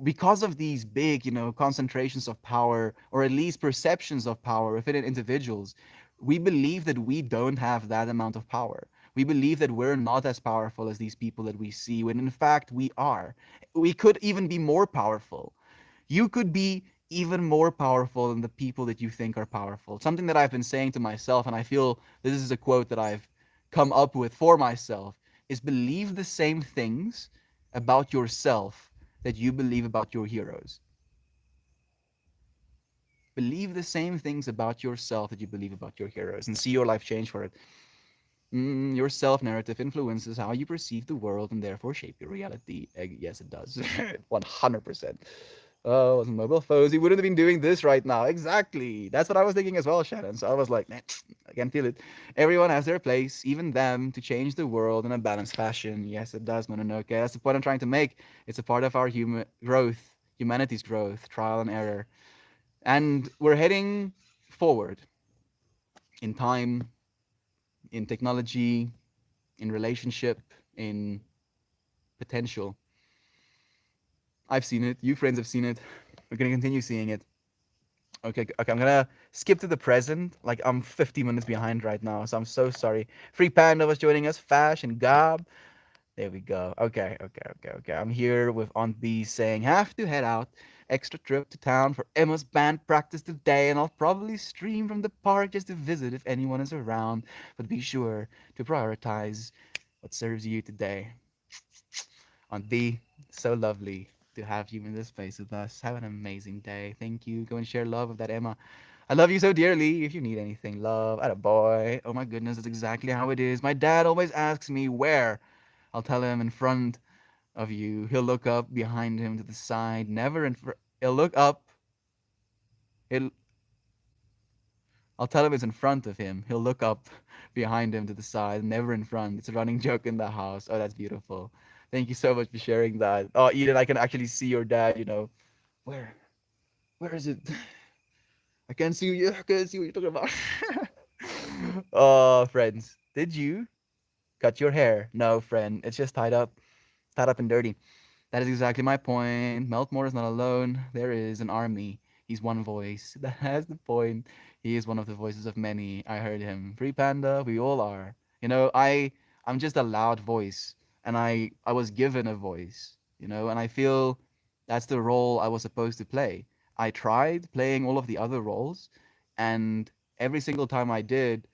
because of these big, concentrations of power, or at least perceptions of power within individuals, we believe that we don't have that amount of power. We believe that we're not as powerful as these people that we see, when in fact we are. We could even be more powerful. You could be even more powerful than the people that you think are powerful. Something that I've been saying to myself, and I feel this is a quote that I've come up with for myself, is believe the same things about yourself that you believe about your heroes. Believe the same things about yourself that you believe about your heroes, and see your life change for it. Your self narrative influences how you perceive the world and therefore shape your reality. Yes, it does. 100%. Oh, it wasn't mobile phones. We wouldn't have been doing this right now. Exactly. That's what I was thinking as well, Shannon. So I was like, nah, I can feel it. Everyone has their place, even them, to change the world in a balanced fashion. Yes, it does, Mononoke. That's the point I'm trying to make. It's a part of our humanity's growth, trial and error. And we're heading forward in time, in technology, in relationship, in potential. I've seen it. You friends have seen it. We're gonna continue seeing it. Okay, okay. I'm gonna skip to the present. Like, I'm 50 minutes behind right now, so I'm so sorry. Free Panda was joining us. Fash and Gob. There we go. Okay, okay, okay, okay. I'm here with Aunt B saying, have to head out. Extra trip to town for Emma's band practice today, and I'll probably stream from the park just to visit if anyone is around. But be sure to prioritize what serves you today. Aunt B, so lovely to have you in this space with us. Have an amazing day. Thank you. Go and share love with that Emma. I love you so dearly. If you need anything, love, at a boy. Oh my goodness, that's exactly how it is. My dad always asks me where. I'll tell him in front of you. He'll look up, behind him, to the side, never in front. He'll look up. He'll. I'll tell him it's in front of him. He'll look up, behind him, to the side, never in front. It's a running joke in the house. Oh, that's beautiful. Thank you so much for sharing that. Oh, Eden, I can actually see your dad. Where? Where is it? I can't see you. I can't see what you're talking about. Oh, friends, did you cut your hair? No, friend. It's just tied up and dirty. That is exactly my point. Meltmore is not alone. There is an army. He's one voice. That has the point. He is one of the voices of many. I heard him. Free Panda, we all are. I'm just a loud voice and I was given a voice, you know, and I feel that's the role I was supposed to play. I tried playing all of the other roles, and every single time I did,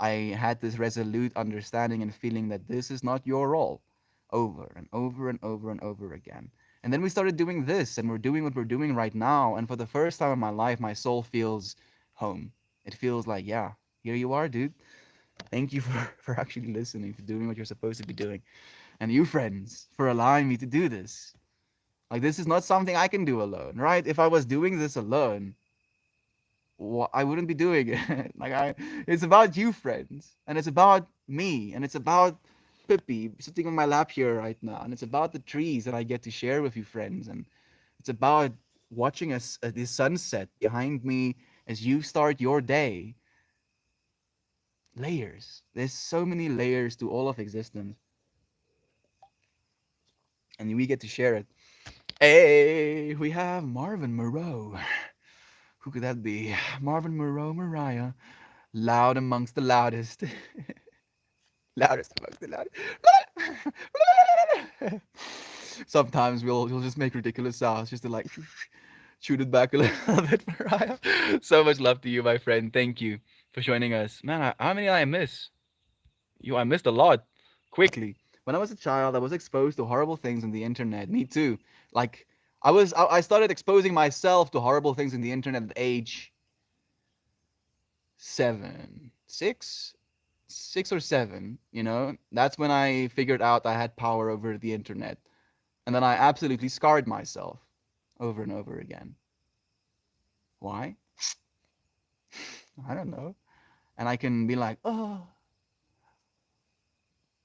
I had this resolute understanding and feeling that this is not your role, over and over and over and over again. And then we started doing this, and we're doing what we're doing right now. And for the first time in my life, my soul feels home. It feels like, yeah, here you are, dude. Thank you for actually listening, for doing what you're supposed to be doing. And you, friends, for allowing me to do this. Like, this is not something I can do alone, right? If I was doing this alone, I wouldn't be doing it. It's about you, friends, and it's about me, and it's about Pippi sitting on my lap here right now, and it's about the trees that I get to share with you, friends, and it's about watching us the sunset behind me as you start your day. Layers. There's so many layers to all of existence, and we get to share it. Hey, we have Marvin Moreau. Who could that be? Marvin Moreau, Mariah. Loud amongst the loudest. Loudest amongst the loudest. Sometimes we'll just make ridiculous sounds just to like shoot it back a little bit, Mariah. So much love to you, my friend. Thank you for joining us. Man, how many did I miss? I missed a lot. Quickly. When I was a child, I was exposed to horrible things on the internet. Me too. Like I started exposing myself to horrible things in the internet at age 7, 6, 6 or 7, you know, that's when I figured out I had power over the internet. And then I absolutely scarred myself over and over again. Why? I don't know. And I can be like, oh,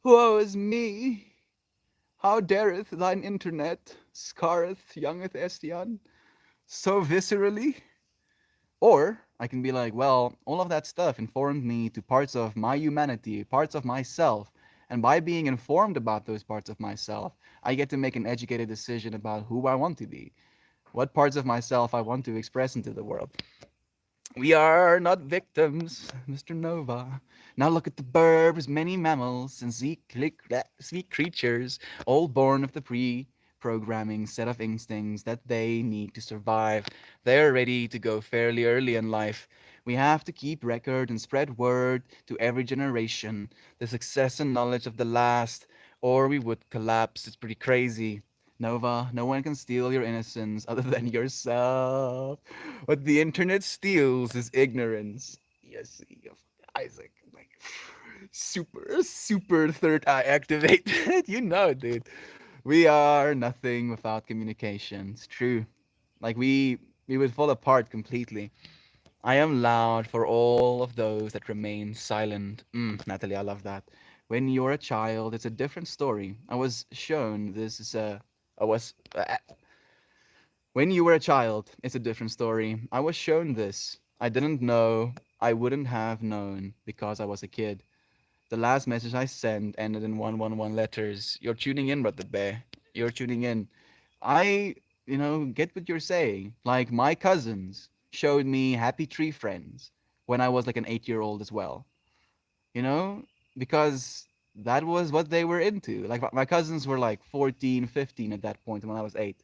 woe is me. How dareth thine internet scarreth youngeth Estian so viscerally? Or I can be like, well, all of that stuff informed me to parts of my humanity, parts of myself. And by being informed about those parts of myself, I get to make an educated decision about who I want to be, what parts of myself I want to express into the world. We are not victims, Mr. Nova. Now look at the burbs, many mammals and sea creatures, all born of the pre-programming set of instincts that they need to survive. They're ready to go fairly early in life. We have to keep record and spread word to every generation, the success and knowledge of the last, or we would collapse. It's pretty crazy. Nova, no one can steal your innocence other than yourself. What the internet steals is ignorance. Yes, Isaac. Like, super third eye activated. You know, dude. We are nothing without communication. It's true. Like we would fall apart completely. I am loud for all of those that remain silent. Natalie, I love that. When you're a child, it's a different story. I was shown this is a. I was. When you were a child, it's a different story. I was shown this. I didn't know. I wouldn't have known because I was a kid. The last message I sent ended in 111 letters. You're tuning in, Brother Bear. You're tuning in. I, get what you're saying. Like, my cousins showed me Happy Tree Friends when I was like an 8-year old as well. You know, because that was what they were into. Like, my cousins were like 14, 15 at that point when I was 8.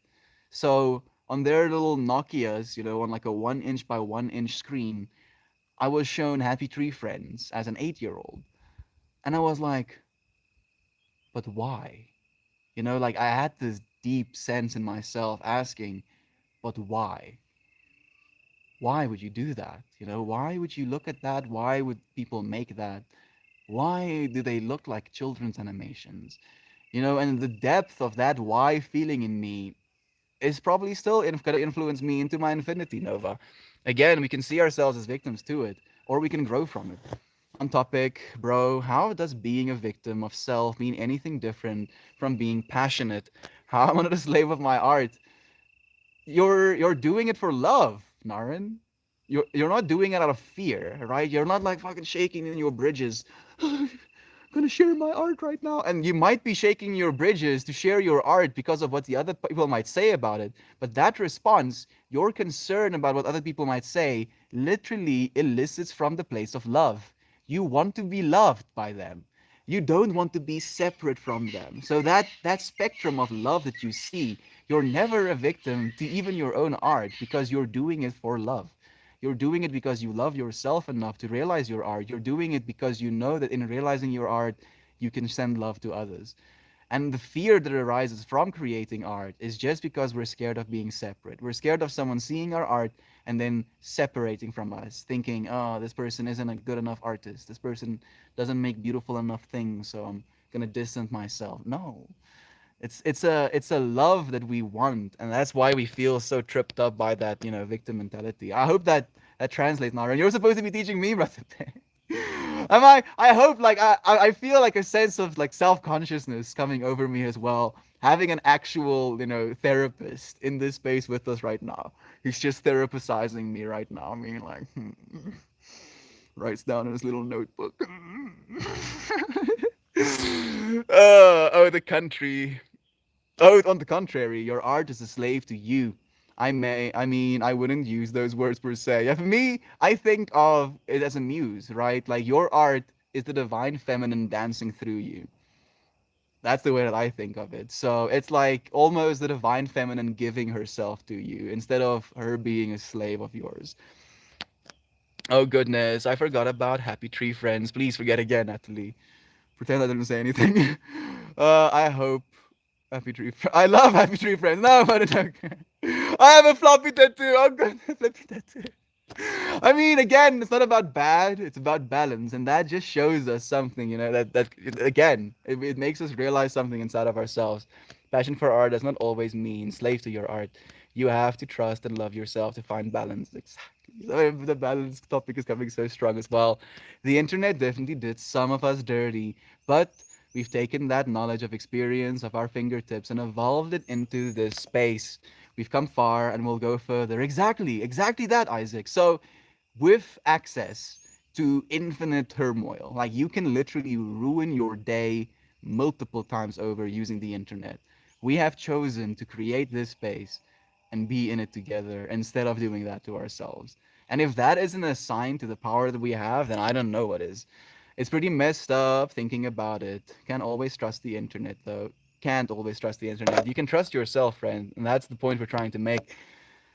So, on their little Nokias, on like a 1 inch by 1 inch screen, I was shown Happy Tree Friends as an 8-year old. And I was like, but why? Like I had this deep sense in myself asking, but why? Why would you do that? Why would you look at that? Why would people make that? Why do they look like children's animations? And the depth of that why feeling in me is probably still going to influence me into my infinity, Nova. Again, we can see ourselves as victims to it, or we can grow from it. On topic, bro, how does being a victim of self mean anything different from being passionate? How am I not a slave of my art? You're doing it for love, Naren. You're not doing it out of fear, right? You're not like fucking shaking in your bridges. I'm gonna share my art right now. And you might be shaking your bridges to share your art because of what the other people might say about it. But that response, your concern about what other people might say, literally elicits from the place of love. You want to be loved by them. You don't want to be separate from them. So that spectrum of love that you see, you're never a victim to even your own art because you're doing it for love. You're doing it because you love yourself enough to realize your art. You're doing it because you know that in realizing your art, you can send love to others. And the fear that arises from creating art is just because we're scared of being separate. We're scared of someone seeing our art and then separating from us, thinking, oh, this person isn't a good enough artist. This person doesn't make beautiful enough things, so I'm gonna distance myself. No. It's a love that we want, and that's why we feel so tripped up by that, victim mentality. I hope that translates now. And you're supposed to be teaching me, brother. Am I hope like I feel like a sense of like self-consciousness coming over me as well. Having an actual, therapist in this space with us right now. He's just therapizing me right now. I mean, like, writes down in his little notebook. Oh, the country. Oh, on the contrary, your art is a slave to you. I wouldn't use those words per se. Yeah, for me, I think of it as a muse, right? Like your art is the divine feminine dancing through you. That's the way that I think of it. So it's like almost the divine feminine giving herself to you instead of her being a slave of yours. Oh goodness, I forgot about Happy Tree Friends. Please forget again, Natalie. Pretend I didn't say anything. I hope Happy Tree. I love Happy Tree Friends. No, but I have a floppy tattoo. Oh god, floppy tattoo. I mean, again, it's not about bad. It's about balance, and that just shows us something. That again, it makes us realize something inside of ourselves. Passion for art does not always mean slave to your art. You have to trust and love yourself to find balance. Exactly. The balance topic is coming so strong as well. The internet definitely did some of us dirty, but we've taken that knowledge of experience of our fingertips and evolved it into this space. We've come far and we'll go further. Exactly that, Isaac. So, with access to infinite turmoil, like you can literally ruin your day multiple times over using the internet. We have chosen to create this space and be in it together instead of doing that to ourselves. And if that isn't a sign to the power that we have, then I don't know what is. It's pretty messed up thinking about it. Can't always trust the internet, though. Can't always trust the internet. You can trust yourself, friend, and that's the point we're trying to make.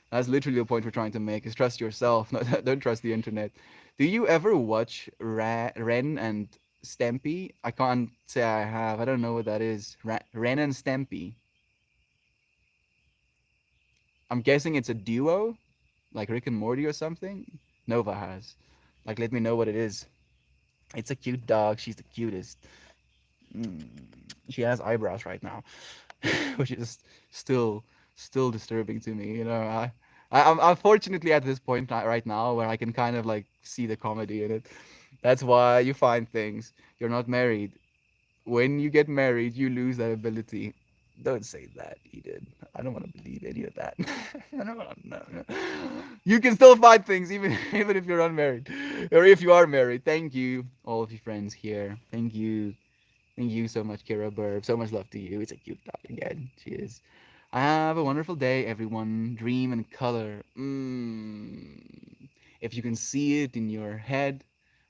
That's literally the point we're trying to make: is trust yourself. No, don't trust the internet. Do you ever watch Ren and Stampy? I can't say I have. I don't know what that is. Ren and Stampy. I'm guessing it's a duo, like Rick and Morty or something. Nova has. Like, let me know what it is. It's a cute dog. She's the cutest. Mm, she has eyebrows right now, which is still disturbing to me. I'm unfortunately at this point right now where I can kind of like see the comedy in it. That's why you find things. You're not married. When you get married, you lose that ability. Don't say that, Eden. I don't want to believe any of that. I don't want to know. You can still find things even if you're unmarried, or if you are married. Thank you, all of you friends here. Thank you. Thank you so much, Kira Burb. So much love to you. It's a cute dog again. She is. Have a wonderful day, everyone. Dream in color. If you can see it in your head,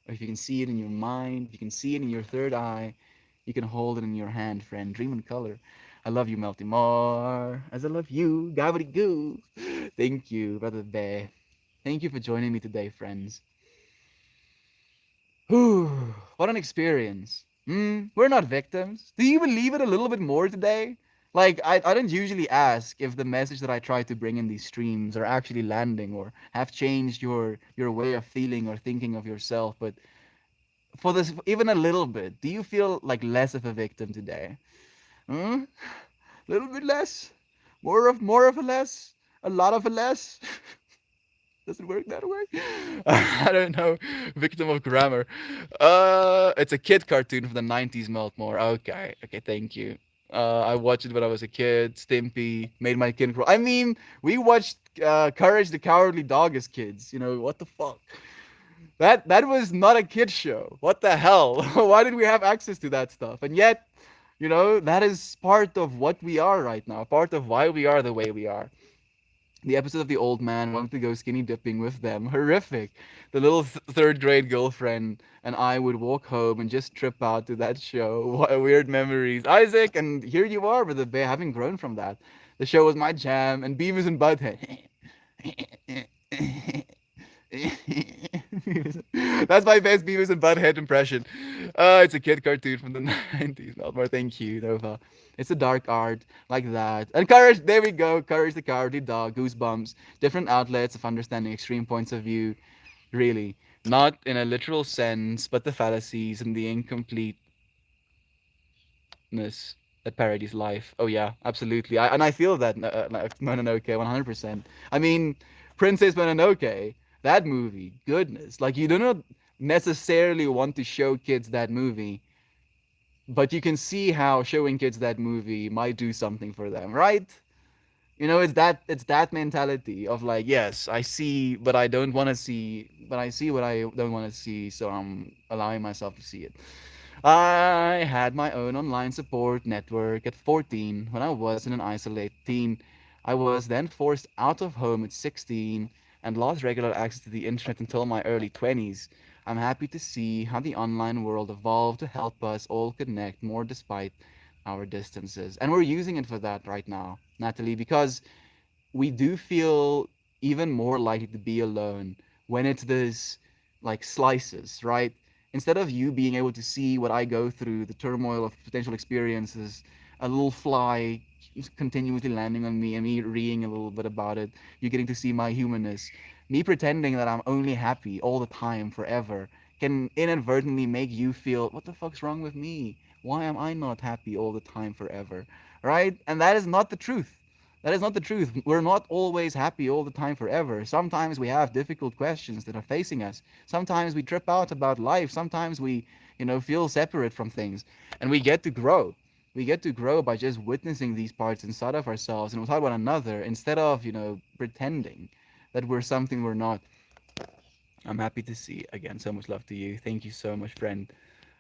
or if you can see it in your mind, if you can see it in your third eye, you can hold it in your hand, friend. Dream in color. I love you, Melty Mar. As I love you, Gabby Goo. Thank you, Brother Bear. Thank you for joining me today, friends. Whew, what an experience. We're not victims. Do you believe it a little bit more today? Like, I don't usually ask if the message that I try to bring in these streams are actually landing or have changed your way of feeling or thinking of yourself. But for this, even a little bit, do you feel like less of a victim today? Hmm? A little bit less? More of a less? A lot of a less? Does it work that way? I don't know. Victim of grammar. It's a kid cartoon from the 90s, Meltmore. Okay, thank you. I watched it when I was a kid. Stimpy made my kid grow. I mean, we watched Courage the Cowardly Dog as kids. What the fuck? That was not a kid show. What the hell? Why did we have access to that stuff? And yet, that is part of what we are right now. Part of why we are the way we are. The episode of The Old Man, wanted to go skinny dipping with them. Horrific. The little third grade girlfriend and I would walk home and just trip out to that show. What weird memories. Isaac, and here you are with the bear, having grown from that. The show was my jam, and Beavis and Butthead. That's my best Beavis and Butthead impression. It's a kid cartoon from the 90s. Melmore, thank you, Nova. It's a dark art like that. And Courage, there we go. Courage the Cowardly Dog, Goosebumps. Different outlets of understanding extreme points of view. Really. Not in a literal sense, but the fallacies and the incompleteness that parodies life. Oh, yeah, absolutely. And I feel that, Mononoke, 100%. I mean, Princess Mononoke, that movie, goodness. Like, you do not necessarily want to show kids that movie, but you can see how showing kids that movie might do something for them, right? You know, it's that mentality of like, yes, I see, but I don't want to see, but I see what I don't want to see, so I'm allowing myself to see it. I had my own online support network at 14 when I wasn't an isolated teen. I was then forced out of home at 16 and lost regular access to the internet until my early 20s. I'm happy to see how the online world evolved to help us all connect more despite our distances. And we're using it for that right now, Natalie, because we do feel even more likely to be alone when it's this like slices, right? Instead of you being able to see what I go through, the turmoil of potential experiences, a little fly continuously landing on me and me reading a little bit about it, you're getting to see my humanness. Me pretending that I'm only happy all the time, forever, can inadvertently make you feel, what the fuck's wrong with me? Why am I not happy all the time, forever? Right? And that is not the truth. That is not the truth. We're not always happy all the time forever. Sometimes we have difficult questions that are facing us. Sometimes we trip out about life. Sometimes we, feel separate from things. And we get to grow. We get to grow by just witnessing these parts inside of ourselves and without one another instead of, pretending that we're something we're not. I'm happy to see. Again, so much love to you. Thank you so much, friend.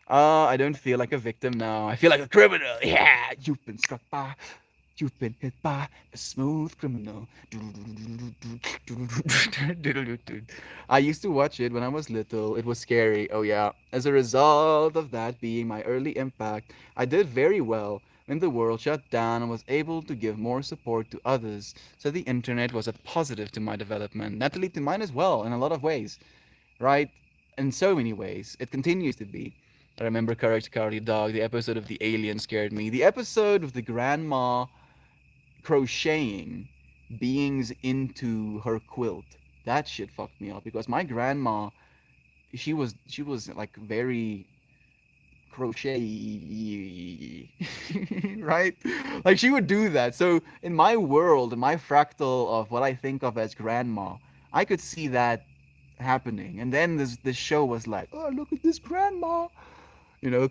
I don't feel like a victim now. I feel like a criminal. Yeah, you've been struck by, you've been hit by a smooth criminal. I used to watch it when I was little. It was scary. Oh, yeah. As a result of that being my early impact, I did very well when the world shut down and was able to give more support to others. So the internet was a positive to my development, naturally to mine as well, in a lot of ways, right? In so many ways. It continues to be. I remember Courage the Cowardly Dog. The episode of the alien scared me. The episode of the grandma crocheting beings into her quilt. That shit fucked me up because my grandma, she was like very crochet right, like she would do that. So in my world, in my fractal of what I think of as grandma, I could see that happening. And then this show was like, oh, look at this grandma,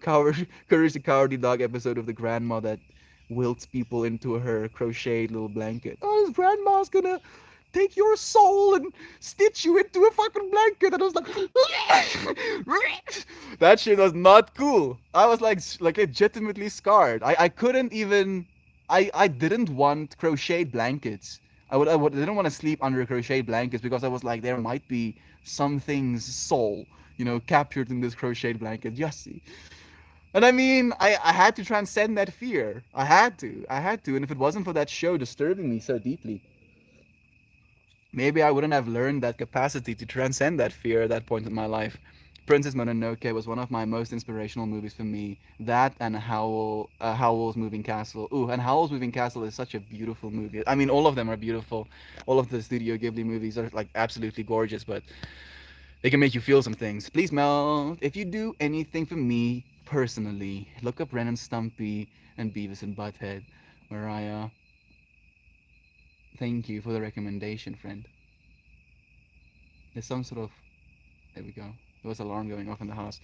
Courage the Cowardly Dog episode of the grandma that wilts people into her crocheted little blanket. Oh, this grandma's gonna take your soul and stitch you into a fucking blanket. And I was like, that shit was not cool. I was like legitimately scarred. I couldn't even. I didn't want crocheted blankets. I didn't want to sleep under crocheted blankets because I was like, there might be something's soul, captured in this crocheted blanket. Yossi. And I mean, I had to transcend that fear. I had to. I had to. And if it wasn't for that show disturbing me so deeply, maybe I wouldn't have learned that capacity to transcend that fear at that point in my life. Princess Mononoke was one of my most inspirational movies for me. That and Howl's Moving Castle. Ooh, and Howl's Moving Castle is such a beautiful movie. I mean, all of them are beautiful. All of the Studio Ghibli movies are like absolutely gorgeous, but they can make you feel some things. Please, Mel, if you do anything for me personally, look up Ren and Stumpy and Beavis and Butthead. Mariah, thank you for the recommendation, friend. There's some sort of. There we go. There was an alarm going off in the house.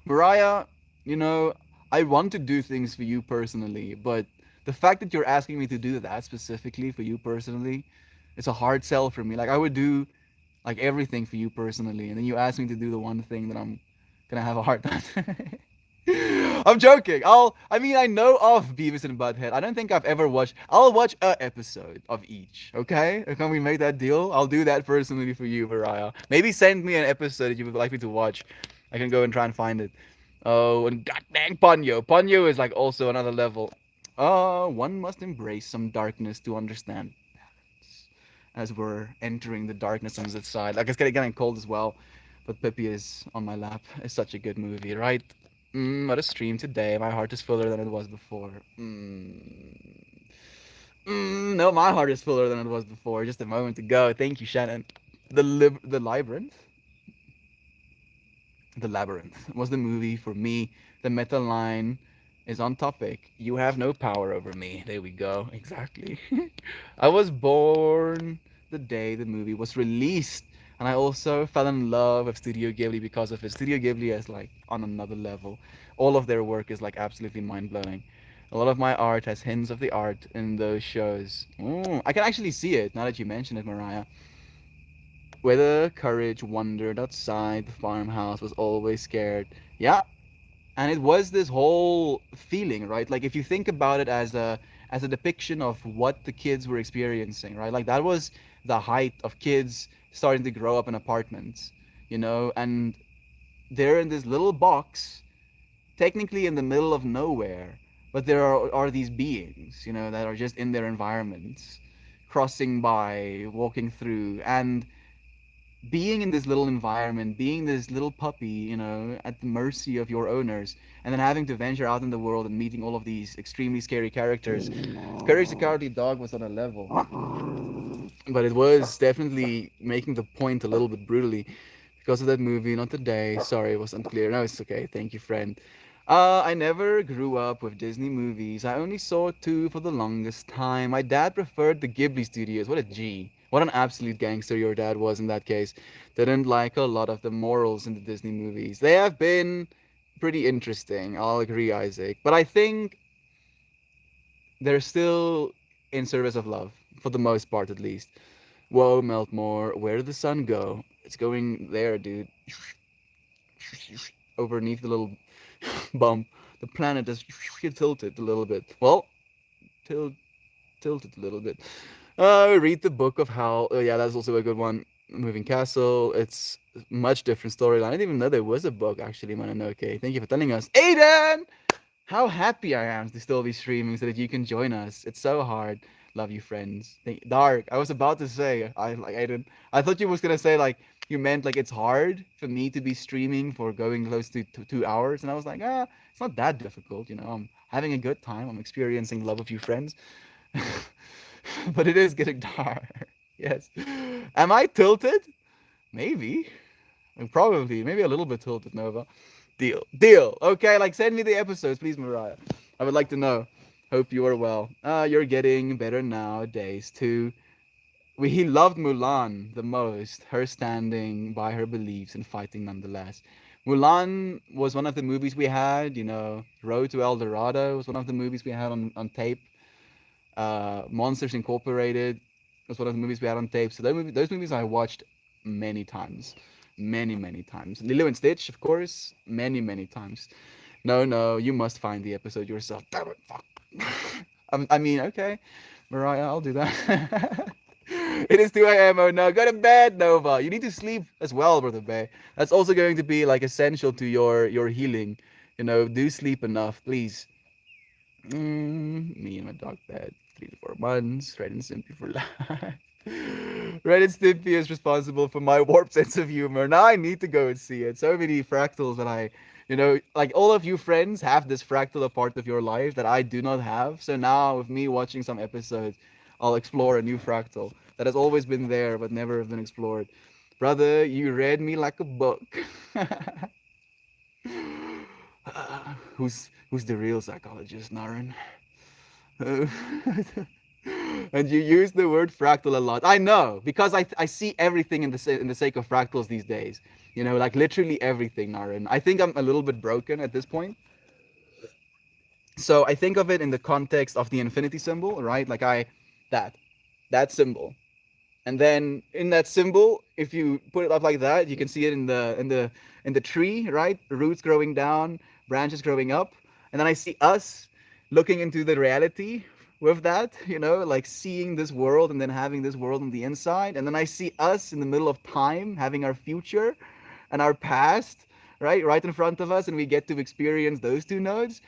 Mariah, you know, I want to do things for you personally, but the fact that you're asking me to do that specifically for you personally, it's a hard sell for me. Like I would do like everything for you personally, and then you ask me to do the one thing that I'm gonna have a hard time. I'm joking. I mean, I know of Beavis and Butthead. I don't think I've ever watched. I'll watch a episode of each. Okay? Can we make that deal? I'll do that personally for you, Mariah. Maybe send me an episode that you would like me to watch. I can go and try and find it. Oh, and god dang Ponyo. Ponyo is like also another level. One must embrace some darkness to understand as we're entering the darkness on this side. Like it's getting cold as well, but Pippi is on my lap. It's such a good movie, right? What a stream today. My heart is fuller than it was before. No, my heart is fuller than it was before. Just a moment ago. Thank you, Shannon. The labyrinth. The Labyrinth was the movie for me. The meta line is on topic. You have no power over me. There we go. Exactly. I was born the day the movie was released. And I also fell in love with Studio Ghibli because of it. Studio Ghibli is like on another level. All of their work is like absolutely mind blowing. A lot of my art has hints of the art in those shows. Ooh, I can actually see it now that you mention it, Mariah. Whether courage wandered outside the farmhouse, was always scared. Yeah, and it was this whole feeling, right? Like if you think about it as a depiction of what the kids were experiencing, right? Like that was the height of kids starting to grow up in apartments, and they're in this little box, technically in the middle of nowhere, but there are these beings, that are just in their environments, crossing by, walking through, and being in this little environment, being this little puppy, at the mercy of your owners, and then having to venture out in the world and meeting all of these extremely scary characters. Courage the Cowardly Dog was on a level, but it was definitely making the point a little bit brutally because of that movie. Not today. Sorry, it was unclear. No, it's okay. Thank you, friend. I never grew up with Disney movies. I only saw two for the longest time. My dad preferred the Ghibli studios. What a G. What an absolute gangster your dad was in that case. Didn't like a lot of the morals in the Disney movies. They have been pretty interesting. I'll agree, Isaac. But I think they're still in service of love, for the most part at least. Whoa, Meltmore, where did the sun go? It's going there, dude. Overneath the little bump. The planet is tilted a little bit. Well, til- tilted a little bit. Read the book of Hal. Oh, yeah, that's also a good one. Moving Castle. It's much different storyline. I didn't even know there was a book actually, Mononoke. Thank you for telling us. Aiden! How happy I am to still be streaming so that you can join us. It's so hard. Love you, friends. Dark. I was about to say, I didn't. I thought you was gonna say like you meant like it's hard for me to be streaming for going close to 2 hours, and I was like, it's not that difficult. I'm having a good time. I'm experiencing love with you, friends. But it is getting dark. Yes. Am I tilted? Maybe. Probably. Maybe a little bit tilted, Nova. Deal. Deal. Okay, like send me the episodes, please, Mariah. I would like to know. Hope you are well. You're getting better nowadays too. He loved Mulan the most. Her standing by her beliefs and fighting nonetheless. Mulan was one of the movies we had. Road to El Dorado was one of the movies we had on tape. Monsters Incorporated was one of the movies we had on tape. So those movies I watched many times, many times. Lilo and Stitch, of course, many times. No, no, you must find the episode yourself. Damn it, fuck. I mean, okay, Mariah, I'll do that. It is 2 a.m. Oh no, go to bed, Nova. You need to sleep as well, Brother Bay. That's also going to be like essential to your healing. Do sleep enough, please. Me and my dog bed, 3 to 4 months. Red and Stimpy for life. Red and Stimpy is responsible for my warped sense of humor. Now I need to go and see it. So many fractals that like all of you friends have this fractal a part of your life that I do not have. So now with me watching some episodes, I'll explore a new fractal that has always been there but never have been explored. Brother, you read me like a book. Who's the real psychologist, Naren? And you use the word fractal a lot. I know because I see everything in the sake of fractals these days. Like literally everything, Naren. I think I'm a little bit broken at this point. So I think of it in the context of the infinity symbol, right? Like that that symbol. And then in that symbol, if you put it up like that, you can see it in the tree, right? Roots growing down, branches growing up, and then I see us looking into the reality with that, like seeing this world and then having this world on the inside, and then I see us in the middle of time having our future and our past, right in front of us, and we get to experience those two nodes.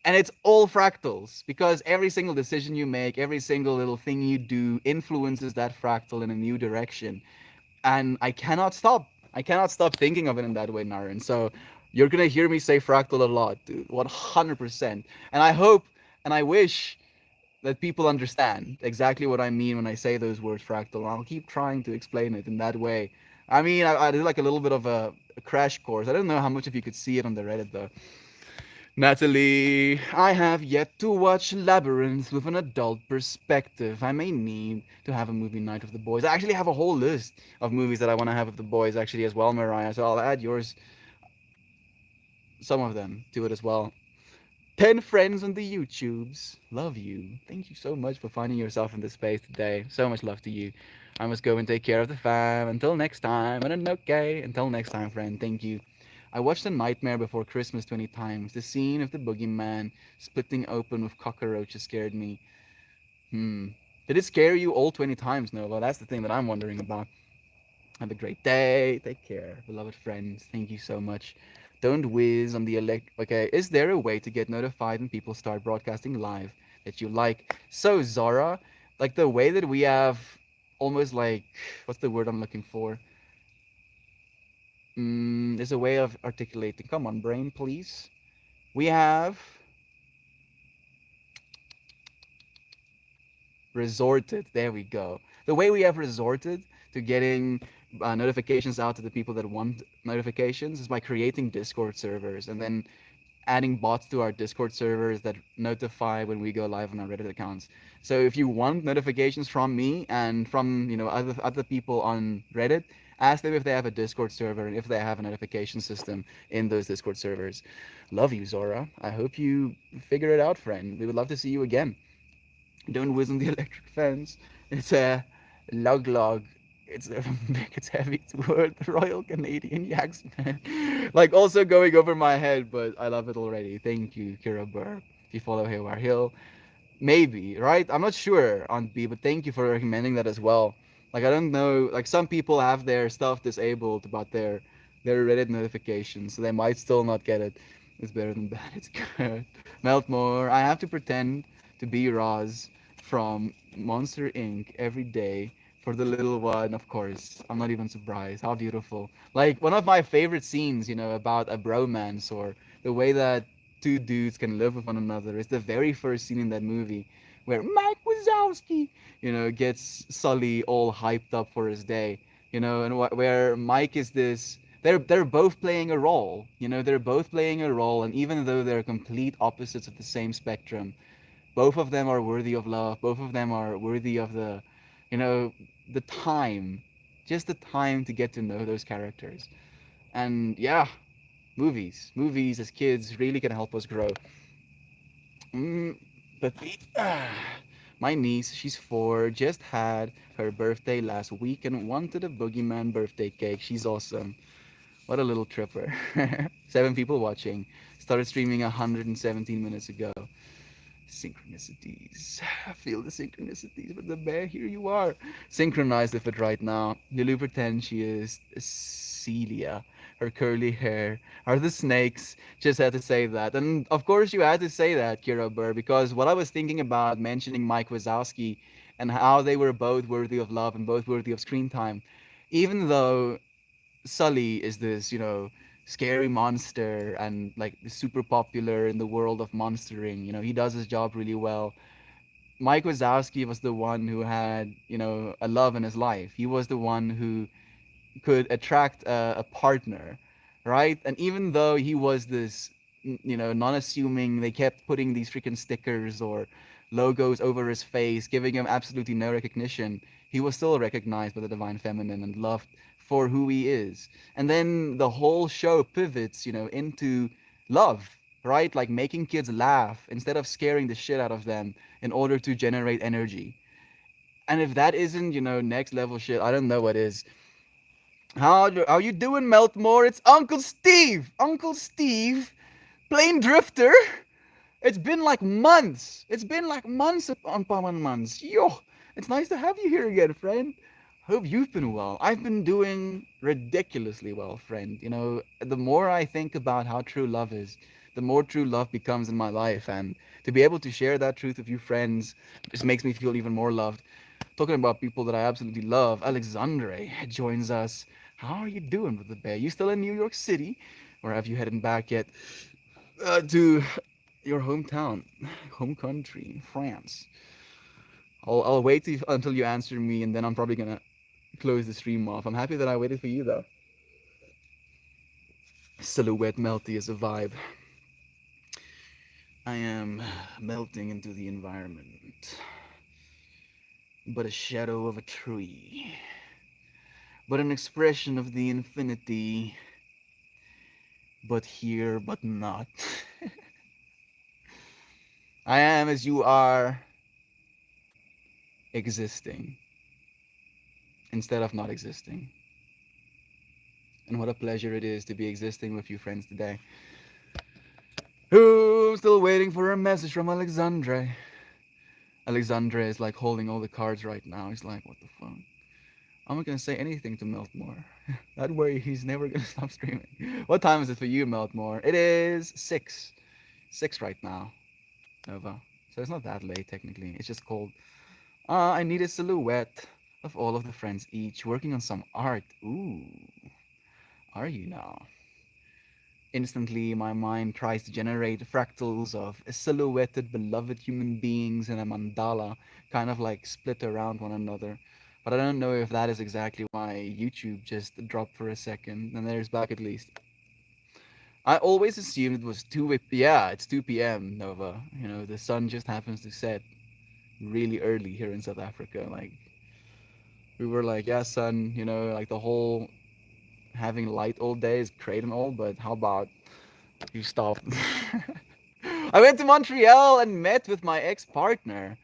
And it's all fractals because every single decision you make, every single little thing you do influences that fractal in a new direction. And I cannot stop thinking of it in that way, Naren. So you're gonna hear me say fractal a lot, dude, 100%. And I hope and I wish that people understand exactly what I mean when I say those words fractal. I'll keep trying to explain it in that way. I mean, I did like a little bit of a crash course. I don't know how much of you could see it on the Reddit though. Natalie, I have yet to watch Labyrinth with an adult perspective. I may need to have a movie night with the boys. I actually have a whole list of movies that I want to have with the boys actually as well, Mariah. So I'll add yours, some of them, to it as well. 10 friends on the YouTubes. Love you. Thank you so much for finding yourself in this space today. So much love to you. I must go and take care of the fam. Until next time. And okay. Until next time, friend. Thank you. I watched A Nightmare Before Christmas 20 times. The scene of the boogeyman splitting open with cockroaches scared me. Hmm. Did it scare you all 20 times, Nova? That's the thing that I'm wondering about. Have a great day. Take care, beloved friends. Thank you so much. Don't whiz on the elect. Okay, is there a way to get notified when people start broadcasting live that you like? So, Zara, like the way that we have almost like, what's the word I'm looking for? There's a way of articulating. Come on, brain, please. We have resorted. There we go. The way we have resorted to getting notifications out to the people that want notifications is by creating Discord servers and then adding bots to our Discord servers that notify when we go live on our Reddit accounts. So if you want notifications from me and from other people on Reddit, ask them if they have a Discord server and if they have a notification system in those Discord servers. Love you, Zora. I hope you figure it out, friend. We would love to see you again. Don't whiz on the electric fence. It's a lug log. It's a big, it's heavy. It's word Royal Canadian Yaksman. Like also going over my head, but I love it already. Thank you, Kira Burr. If you follow Haywire Hill, maybe right. I'm not sure on B, but thank you for recommending that as well. Like I don't know. Like some people have their stuff disabled about their Reddit notifications, so they might still not get it. It's better than bad. It's good. Meltmore. I have to pretend to be Roz from Monster Inc. every day for the little one, of course. I'm not even surprised. How beautiful. Like one of my favorite scenes, about a bromance or the way that two dudes can live with one another is the very first scene in that movie where Mike Wazowski, gets Sully all hyped up for his day, and where Mike is this. They're both playing a role, they're both playing a role, and even though they're complete opposites of the same spectrum, both of them are worthy of love. Both of them are worthy of you know, the time, just the time to get to know those characters. And yeah, movies as kids really can help us grow. Mm, but my niece, she's 4, just had her birthday last week and wanted a boogeyman birthday cake. She's awesome. What a little tripper. 7 people watching. Started streaming 117 minutes ago. Synchronicities. I feel the synchronicities with the bear. Here you are. Synchronized with it right now. Lulu pretends she is Celia. Her curly hair are the snakes. Just had to say that. And of course, you had to say that, Kira Burr, because what I was thinking about mentioning Mike Wazowski and how they were both worthy of love and both worthy of screen time, even though Sully is this, scary monster and like super popular in the world of monstering. He does his job really well. Mike Wazowski was the one who had, a love in his life. He was the one who could attract a partner, right? And even though he was this, non-assuming, they kept putting these freaking stickers or logos over his face, giving him absolutely no recognition. He was still recognized by the divine feminine and loved for who he is. And then the whole show pivots, into love, right? Like making kids laugh instead of scaring the shit out of them in order to generate energy. And if that isn't, next level shit, I don't know what is. How you doing, Meltmore? It's Uncle Steve. Uncle Steve Plane Drifter. It's been like months. It's been like months upon months. Yo, it's nice to have you here again, friend. Hope you've been well. I've been doing ridiculously well, friend. You know, the more I think about how true love is, the more true love becomes in my life. And to be able to share that truth with you friends just makes me feel even more loved. Talking about people that I absolutely love, Alexandre joins us. How are you doing with the bear? You still in New York City? Or have you headed back yet to your hometown, home country, France? I'll wait until you answer me, and then I'm probably gonna close the stream off. I'm happy that I waited for you, though. Silhouette melty is a vibe. I am melting into the environment, but a shadow of a tree, but an expression of the infinity, but here, but not. I am as you are, existing instead of not existing. And what a pleasure it is to be existing with you friends today. Ooh, I'm still waiting for a message from Alexandre. Alexandre is like holding all the cards right now. He's like, what the fuck? I'm not gonna say anything to Meltmore. That way he's never gonna stop streaming. What time is it for you, Meltmore? It is 6. 6 right now, Nova. So it's not that late technically. It's just cold. I need a silhouette of all of the friends each working on some art. Ooh. Are you now? Instantly, my mind tries to generate fractals of silhouetted beloved human beings in a mandala, kind of like split around one another. But I don't know if that is exactly why YouTube just dropped for a second, and there's back at least. I always assumed it was 2. Yeah, it's 2 p.m. Nova. You know, the sun just happens to set really early here in South Africa. Like, we were like, yeah, sun, you know, like the whole having light all day is great and all, but how about you stop? I went to Montreal and met with my ex-partner.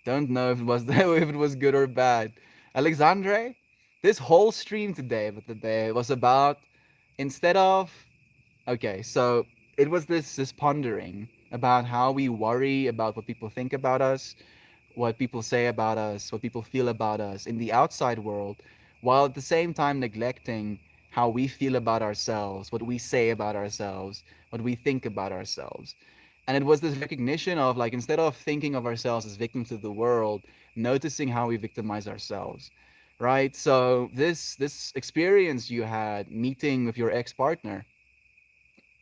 Don't know if it was if it was good or bad. Alexandre, this whole stream today with the day was about instead of okay, so it was this pondering about how we worry about what people think about us, what people say about us, what people feel about us in the outside world, while at the same time neglecting how we feel about ourselves, what we say about ourselves, what we think about ourselves. And it was this recognition of like instead of thinking of ourselves as victims of the world, noticing how we victimize ourselves. Right? So this experience you had meeting with your ex-partner,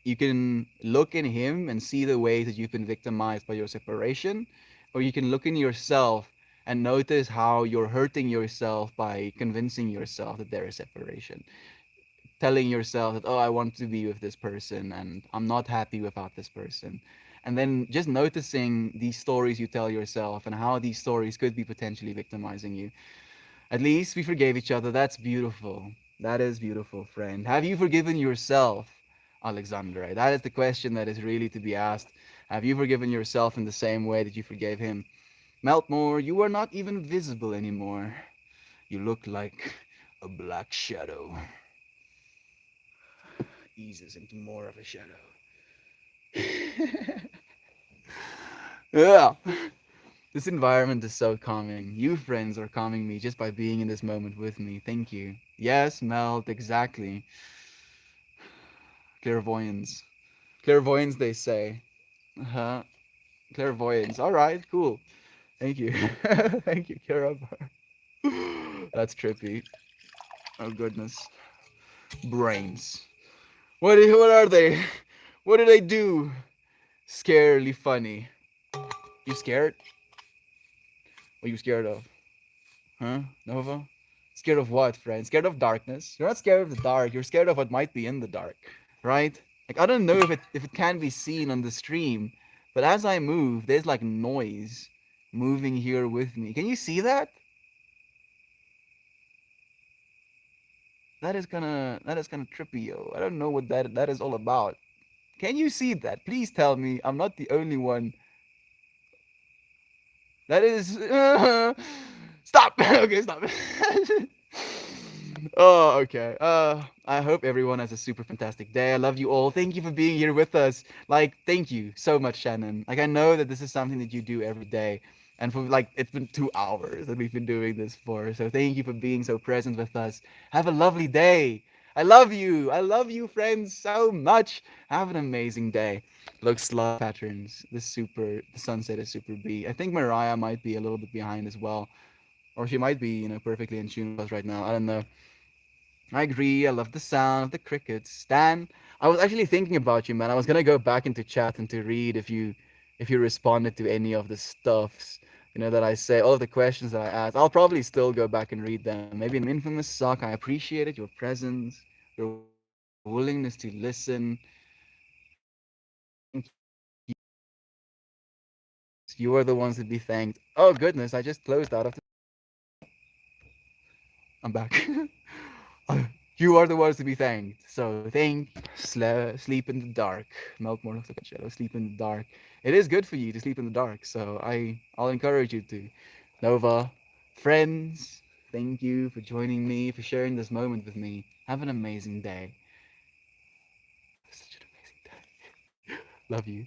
you can look in him and see the ways that you've been victimized by your separation, or you can look in yourself and notice how you're hurting yourself by convincing yourself that there is separation, telling yourself that, oh, I want to be with this person and I'm not happy without this person. And then just noticing these stories you tell yourself and how these stories could be potentially victimizing you. At least we forgave each other. That's beautiful. That is beautiful, friend. Have you forgiven yourself, Alexandre? That is the question that is really to be asked. Have you forgiven yourself in the same way that you forgave him? Meltmore, you are not even visible anymore. You look like a black shadow. Eases into more of a shadow. Yeah. This environment is so calming. You friends are calming me just by being in this moment with me. Thank you. Yes, Melt, exactly. Clairvoyance. Clairvoyance, they say. Uh-huh. Clairvoyance. All right, cool. Thank you. Thank you, Karabar. That's trippy. Oh, goodness. Brains. What are they? What do they do? Scarily funny. You scared? What are you scared of? Huh, Nova? Scared of what, friend? Scared of darkness? You're not scared of the dark. You're scared of what might be in the dark, right? Like I don't know if it can be seen on the stream, but as I move, there's like noise moving here with me. Can you see that? That is kind of trippy, yo. I don't know what that is all about. Can you see that? Please tell me I'm not the only one. That is stop. Okay, stop. Oh, okay. I hope everyone has a super fantastic day. I love you all. Thank you for being here with us. Like, thank you so much, Shannon. Like, I know that this is something that you do every day, and for like, it's been 2 hours that we've been doing this for. So thank you for being so present with us. Have a lovely day. I love you. I love you, friends, so much. Have an amazing day. Looks like patterns. The sunset is super B. I think Mariah might be a little bit behind as well, or she might be, perfectly in tune with us right now. I don't know. I agree. I love the sound of the crickets. Stan, I was actually thinking about you, man. I was gonna go back into chat and to read if you responded to any of the stuffs, that I say, all of the questions that I asked. I'll probably still go back and read them. Maybe an infamous sock. I appreciated your presence, your willingness to listen. You are the ones to be thanked. Oh goodness, I just closed out of the. I'm back. You are the ones to be thanked. So sleep in the dark. Milk more looks like a shadow. Sleep in the dark. It is good for you to sleep in the dark. So I'll encourage you to. Nova, friends, thank you for joining me, for sharing this moment with me. Have an amazing day. Such an amazing day. Love you.